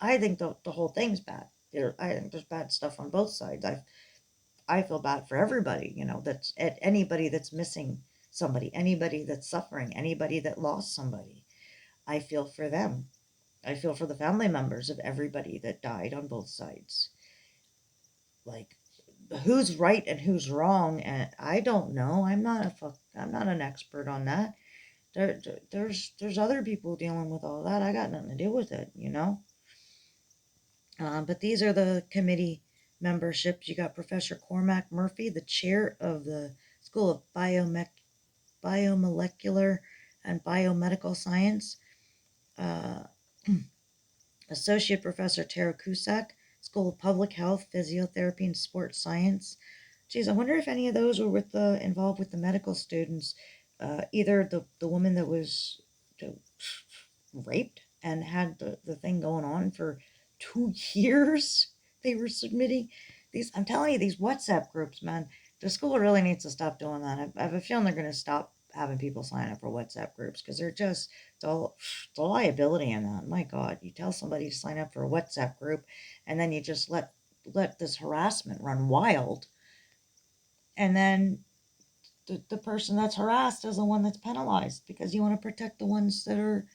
I think the whole thing's bad. I think there's bad stuff on both sides. I feel bad for everybody, that's at anybody that's missing somebody, anybody that's suffering, anybody that lost somebody. I feel for them. I feel for the family members of everybody that died on both sides. Like, who's right and who's wrong, and I don't know. I'm not an expert on that. There's other people dealing with all that. I got nothing to do with it. But these are the committee memberships. You got Professor Cormac Murphy, the chair of the School of Biomolecular and Biomedical Science. Uh, Associate Professor Tara Cusack, School of Public Health, Physiotherapy, and Sports Science. Geez, I wonder if any of those were involved with the medical students. Either the woman that was raped and had the thing going on for 2 years. They were submitting these. I'm telling you, these WhatsApp groups, man. The school really needs to stop doing that. I have a feeling they're going to stop having people sign up for WhatsApp groups, because they're just the liability in that. My God, you tell somebody to sign up for a WhatsApp group, and then you just let this harassment run wild, and then the person that's harassed is the one that's penalized, because you want to protect the ones that are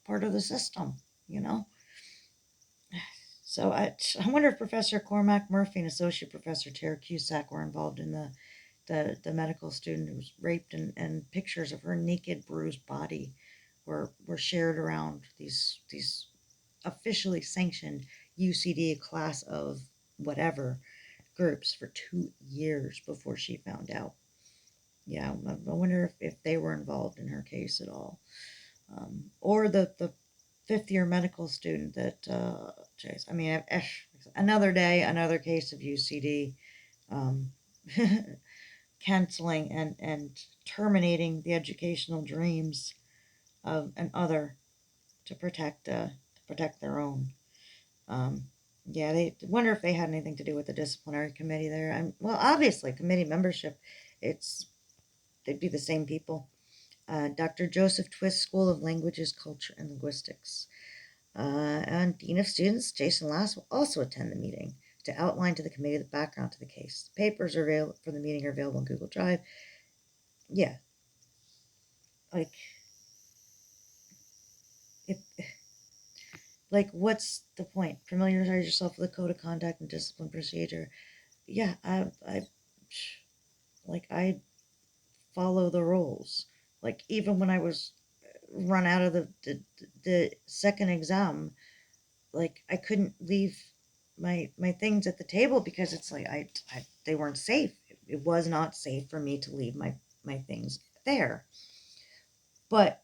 part of the system. You know. So I wonder if Professor Cormac Murphy and Associate Professor Tara Cusack were involved in the medical student who was raped, and pictures of her naked, bruised body were shared around these officially sanctioned UCD class of whatever groups for 2 years before she found out. Yeah, I wonder if they were involved in her case at all. Or the fifth year medical student that, geez, I mean, another day, another case of UCD, um, canceling and terminating the educational dreams of an other to protect their own. Um, yeah, they wonder if they had anything to do with the disciplinary committee there. Well, obviously, committee membership, it's they'd be the same people. Dr. Joseph Twist, School of Languages, Culture, and Linguistics. And Dean of Students, Jason Lass, will also attend the meeting to outline to the committee the background to the case. Papers for the meeting are available on Google Drive. Yeah, like if Like, what's the point? Familiarize yourself with the code of conduct and discipline procedure. Yeah, like, I follow the rules. Like, even when I was run out of the second exam, like, I couldn't leave my things at the table because it's like they weren't safe. It was not safe for me to leave my things there. But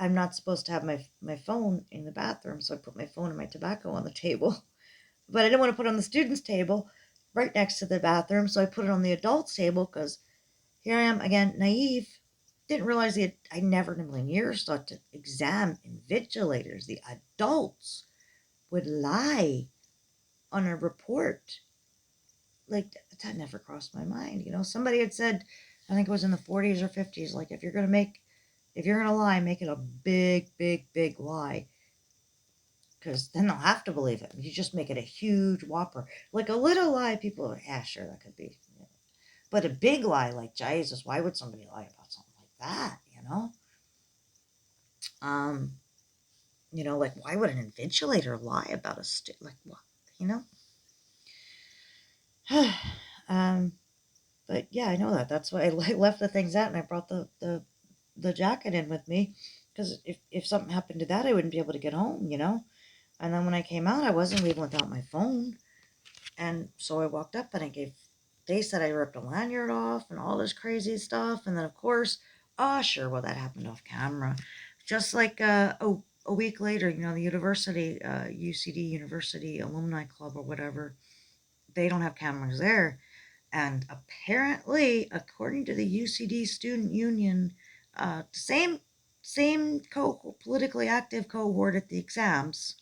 I'm not supposed to have my phone in the bathroom, so I put my phone and my tobacco on the table. But I didn't want to put it on the students' table right next to the bathroom, so I put it on the adults' table because here I am again, naive. Didn't realize I never in a million years thought the exam invigilators, the adults, would lie on a report. Like, that never crossed my mind. Somebody had said, I think it was in the 40s or 50s, like, if you're gonna lie, make it a big, big, big lie, because then they'll have to believe it. If you just make it a huge whopper, like a little lie, people are, yeah, sure, that could be. But a big lie, like, Jesus, why would somebody lie about something like that? Um, like, why would an invigilator lie about a like, what, you know? um, but yeah, I know that. That's why I left the things out and I brought the jacket in with me, because if something happened to that, I wouldn't be able to get home. And then when I came out, I wasn't leaving without my phone. And so I walked up and they said I ripped a lanyard off and all this crazy stuff. And then, of course, oh, sure, well, that happened off camera. Just like a week later, the university, UCD University Alumni Club or whatever, they don't have cameras there. And apparently, according to the UCD Student Union, same politically active cohort at the exams,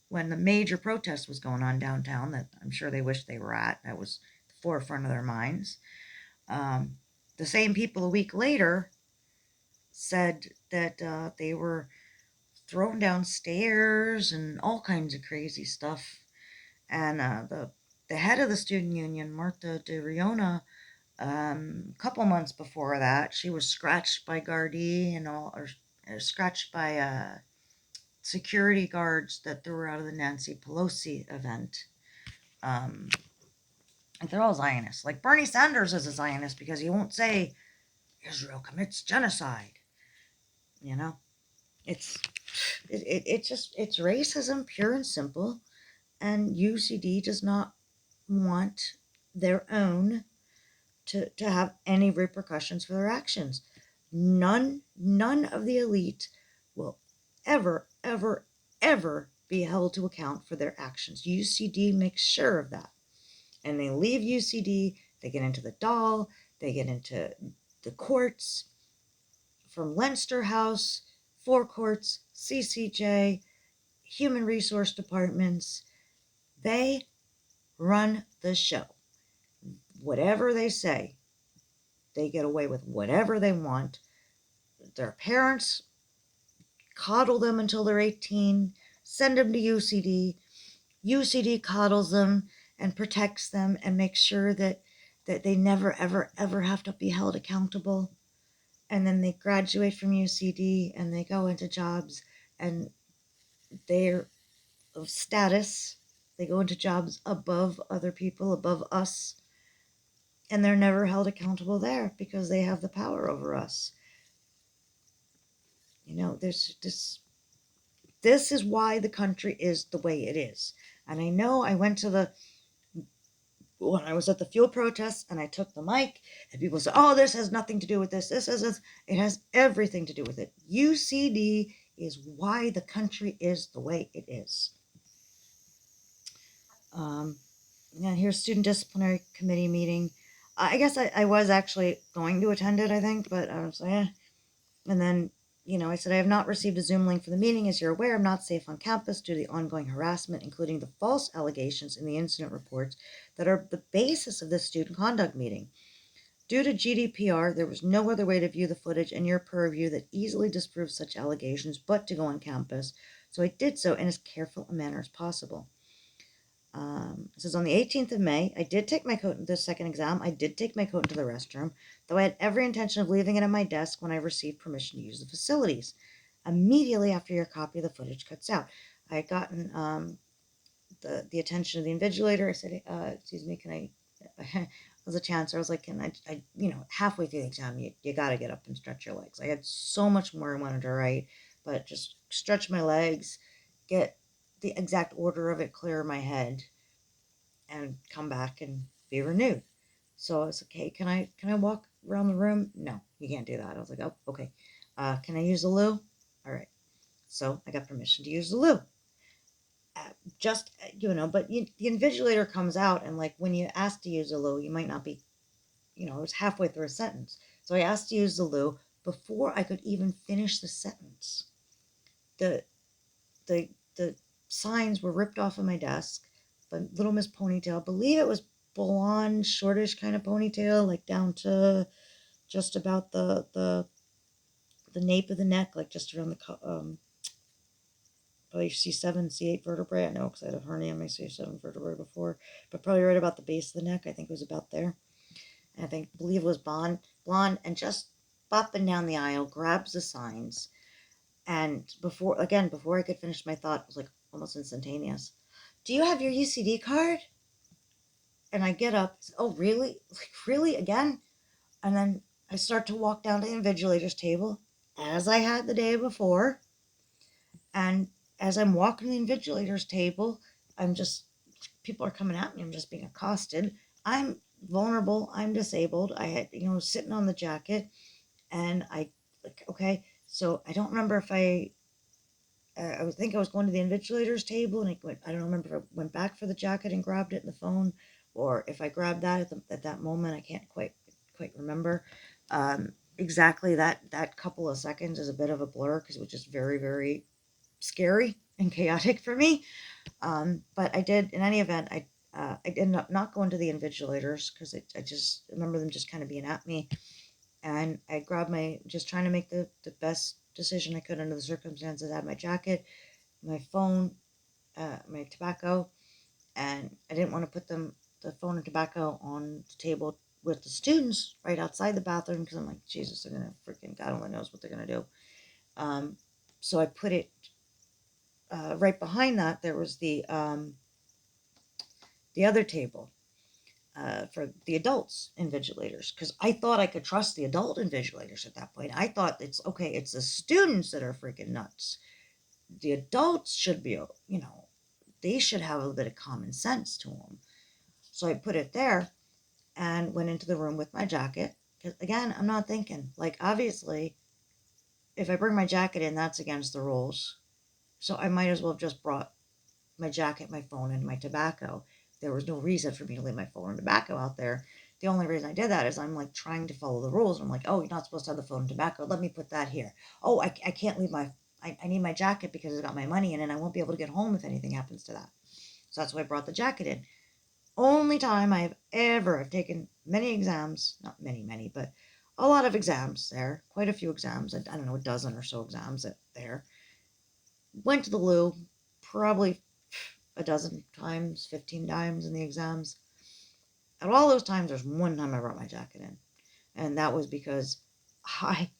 when the major protest was going on downtown, that I'm sure they wish they were at, that was the forefront of their minds. Um, the same people a week later said that they were thrown downstairs and all kinds of crazy stuff. And the head of the student union, Martha De Riona, a couple months before that, she was scratched by Gardaí and all, or scratched by security guards that threw her out of the Nancy Pelosi event. Um, and they're all Zionists. Like, Bernie Sanders is a Zionist because he won't say Israel commits genocide. You know, it's it's racism, pure and simple. And UCD does not want their own to have any repercussions for their actions. None of the elite will ever, ever, ever be held to account for their actions. UCD makes sure of that. And they leave UCD, they get into the Dahl, they get into the courts, from Leinster House, Four Courts, CCJ, Human Resource Departments. They run the show. Whatever they say, they get away with whatever they want. Their parents coddle them until they're 18, send them to UCD. UCD coddles them and protects them and makes sure that they never, ever, ever have to be held accountable. And then they graduate from UCD and they go into jobs, and they're of status. They go into jobs above other people, above us, and they're never held accountable there because they have the power over us. There's this is why the country is the way it is. And I know I went to when I was at the fuel protests and I took the mic, and people said, oh, this has nothing to do with this. It has everything to do with it. UCD is why the country is the way it is. Yeah, here's student disciplinary committee meeting. I guess I was actually going to attend it, I think, but I was like, eh. And then, I said, I have not received a Zoom link for the meeting. As you're aware, I'm not safe on campus due to the ongoing harassment, including the false allegations in the incident reports that are the basis of this student conduct meeting. Due to GDPR, there was no other way to view the footage in your purview that easily disproves such allegations but to go on campus, so I did so in as careful a manner as possible. It says on the 18th of May, I did take my coat in the second exam. I did take my coat into the restroom, though I had every intention of leaving it at my desk when I received permission to use the facilities. Immediately after your copy of the footage cuts out. I had gotten the attention of the invigilator. I said, excuse me, can I, as a chancellor, I was like, can I, halfway through the exam, you got to get up and stretch your legs. I had so much more I wanted to write, but just stretch my legs, get the exact order of it clear in my head, and come back and be renewed. So I was like, hey, can I walk around the room? No, you can't do that. I was like, oh, okay. Can I use the loo? All right. So I got permission to use the loo. Just but the invigilator comes out, and like when you ask to use the loo, you might not be, it was halfway through a sentence. So I asked to use the loo before I could even finish the sentence. The the signs were ripped off of my desk. The Little Miss Ponytail, I believe it was blonde, shortish kind of ponytail, like down to just about the nape of the neck, like just around the probably C7, C8 vertebrae. I know because I had a hernia on my C7 vertebrae before, but probably right about the base of the neck. I think it was about there. And believe it was blonde, and just bopping down the aisle, grabs the signs, and before I could finish my thought, it was like almost instantaneous. Do you have your UCD card? And I get up. Oh, really? Like really again? And then I start to walk down to the invigilator's table, as I had the day before. And as I'm walking to the invigilator's table, I'm just, people are coming at me. I'm just being accosted. I'm vulnerable. I'm disabled. I had, sitting on the jacket, and I, like, okay. So I don't remember if I think I was going to the invigilator's table, and I don't remember if I went back for the jacket and grabbed it in the phone, or if I grabbed that at that moment. I can't quite remember. Exactly, that couple of seconds is a bit of a blur because it was just very, very scary and chaotic for me. But I did, in any event, I ended up not going to the invigilators because I just remember them just kind of being at me. And I grabbed just trying to make the best decision I could under the circumstances. I had my jacket, my phone, my tobacco, and I didn't want to put the phone and tobacco on the table with the students right outside the bathroom because I'm like, Jesus, they're gonna freaking, God only knows what they're gonna do. Um, so I put it right behind that. There was the other table for the adults invigilators, because I thought I could trust the adult invigilators at that point. I thought it's okay, it's the students that are freaking nuts. The adults should be, they should have a little bit of common sense to them. So I put it there and went into the room with my jacket. Because again, I'm not thinking, like, obviously, if I bring my jacket in, that's against the rules. So I might as well have just brought my jacket, my phone, and my tobacco. There was no reason for me to leave my phone and tobacco out there. The only reason I did that is I'm like trying to follow the rules. I'm like, oh, you're not supposed to have the phone and tobacco. Let me put that here. Oh, I can't leave I need my jacket because it's got my money in it, and I won't be able to get home if anything happens to that. So that's why I brought the jacket in. Only time I've taken many exams, not many, but a lot of exams there, quite a few exams. I don't know, a dozen or so exams there. Went to the loo probably a dozen times, 15 times in the exams. At all those times, there's one time I brought my jacket in, and that was because I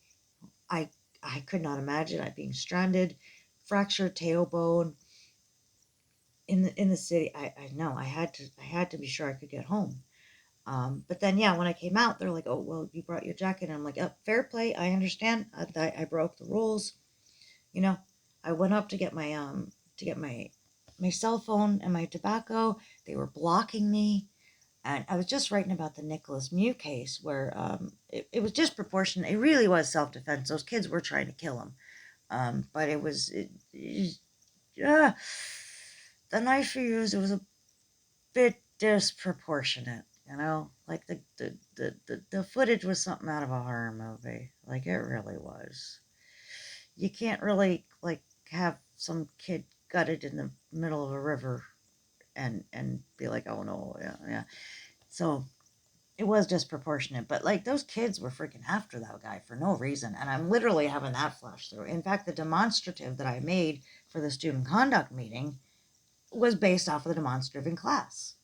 I I could not imagine I being stranded, fractured tailbone in the city. I know I had to be sure I could get home. But then yeah, when I came out, they're like, "Oh well, you brought your jacket," and I'm like, "Oh, fair play. I understand. I broke the rules." You know, I went up to get my cell phone and my tobacco. They were blocking me. And I was just writing about the Nicholas Mew case where it was disproportionate. It really was self-defense. Those kids were trying to kill him. But the knife he used, it was a bit disproportionate. Like the footage was something out of a horror movie. Like it really was. You can't really like have some kid gutted in the middle of a river and be like, oh no, yeah, yeah. So it was disproportionate, but like those kids were freaking after that guy for no reason. And I'm literally having that flash through. In fact, the demonstrative that I made for the student conduct meeting was based off of the demonstrative in class.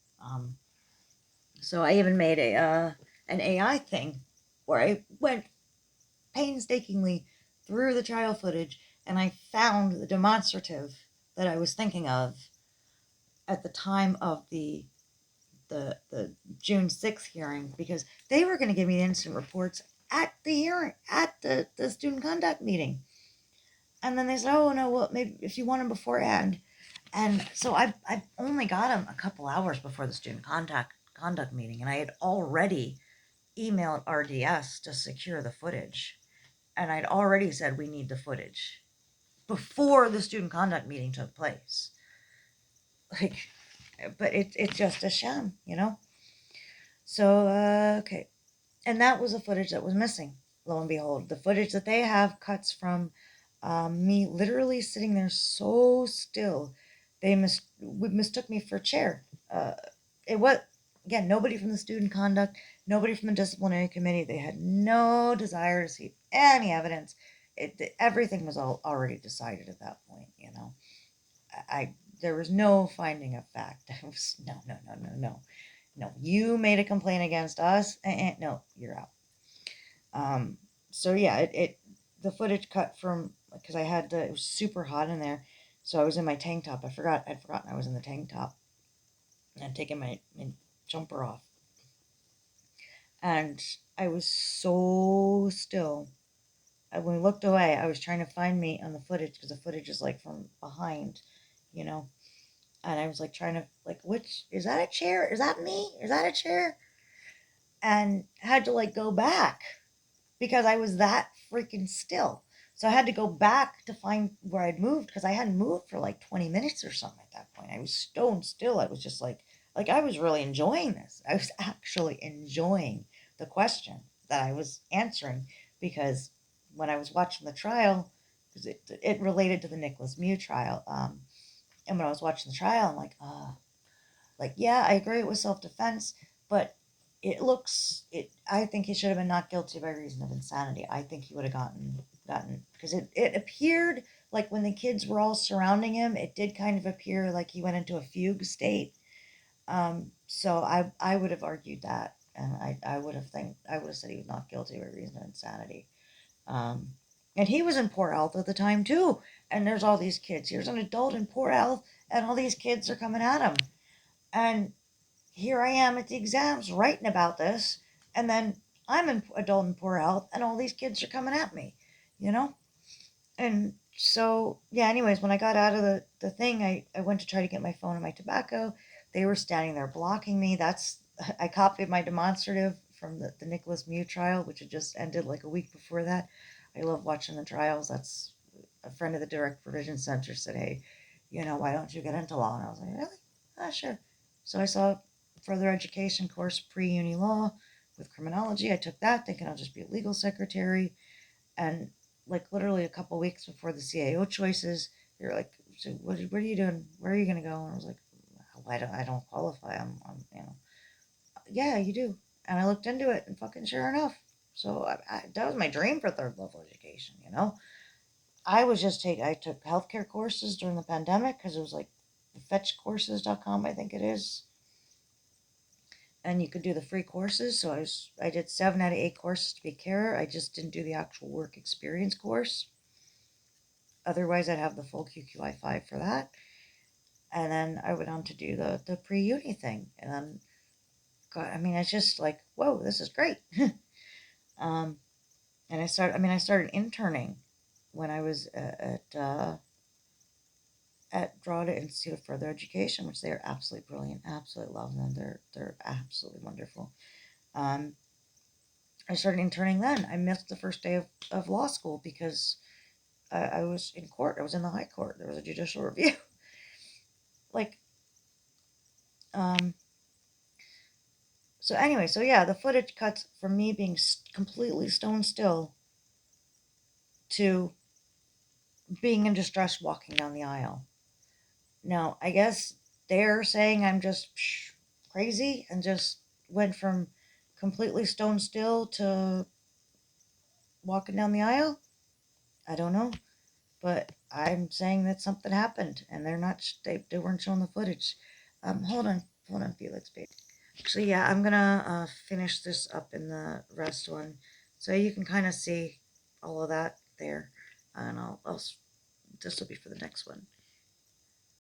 So I even made an AI thing where I went painstakingly through the trial footage and I found the demonstrative that I was thinking of at the time of the June 6th hearing, because they were going to give me the incident reports at the hearing, at the student conduct meeting. And then they said, oh, no, well, maybe if you want them beforehand. And so I only got them a couple hours before the student conduct meeting, and I had already emailed RDS to secure the footage. And I'd already said we need the footage before the student conduct meeting took place. Like, but it's just a sham, you know? So, okay. And that was the footage that was missing, lo and behold. The footage that they have cuts from me literally sitting there so still. They mistook me for a chair. It was, again, nobody from the student conduct, nobody from the disciplinary committee. They had no desire to see any evidence. Everything was already decided at that point, you know. There was no finding of fact. It was, no, no, no, no, no. No, you made a complaint against us. No, you're out. So yeah, the footage cut from, because it was super hot in there, so I was in my tank top. I'd forgotten I was in the tank top, and I'd taken my jumper off, and I was so still. When we looked away, I was trying to find me on the footage, because the footage is like from behind, you know, and I was like trying to, like, which is that a chair? Is that me? Is that a chair? And had to like go back because I was that freaking still. So I had to go back to find where I'd moved, because I hadn't moved for like 20 minutes or something at that point. I was stone still. I was just like I was really enjoying this. I was actually enjoying the question that I was answering, because when I was watching the trial, because it related to the Nicholas Mew trial, and when I was watching the trial, I'm like, like, yeah, I agree it was self-defense, but I think he should have been not guilty by reason of insanity. I think he would have gotten, because it appeared like when the kids were all surrounding him, it did kind of appear like he went into a fugue state. So I would have argued that, and I would have said he was not guilty by reason of insanity. Um, and he was in poor health at the time too. And there's all these kids. Here's an adult in poor health, and all these kids are coming at him. And here I am at the exams writing about this, and then I'm in adult and poor health, and all these kids are coming at me, you know? And so, yeah, anyways, when I got out of the thing, I went to try to get my phone and my tobacco. They were standing there blocking me. I copied my demonstrative from the Nicholas Mew trial, which had just ended like a week before that. I love watching the trials. That's a friend of the Direct Provision Center said, hey, why don't you get into law? And I was like, really? Ah, sure. So I saw further education course, pre-uni law with criminology. I took that thinking I'll just be a legal secretary. And like literally a couple weeks before the CAO choices, they were like, so what are you doing? Where are you going to go? And I was like, well, I don't qualify. Yeah, you do. And I looked into it, and fucking sure enough. So that was my dream for third level education, I took healthcare courses during the pandemic, because it was like fetchcourses.com, I think it is. And you could do the free courses. So I did 7 out of 8 courses to be a carer. I just didn't do the actual work experience course. Otherwise, I'd have the full QQI 5 for that. And then I went on to do the pre-uni thing. And then, God, it's just like, whoa, this is great. um, and I started interning when I was at Drogheda Institute of Further Education, which they are absolutely brilliant. Absolutely love them. They're absolutely wonderful. Um, I started interning then. I missed the first day of law school because I was in court. I was in the high court. There was a judicial review. like, um, so anyway, so yeah, the footage cuts from me being completely stone still to being in distress walking down the aisle. Now, I guess they're saying I'm just crazy and just went from completely stone still to walking down the aisle. I don't know. But I'm saying that something happened, and they weren't showing the footage. Hold on, Felix, babe. So yeah, I'm gonna finish this up in the rest one, so you can kind of see all of that there, and this will be for the next one.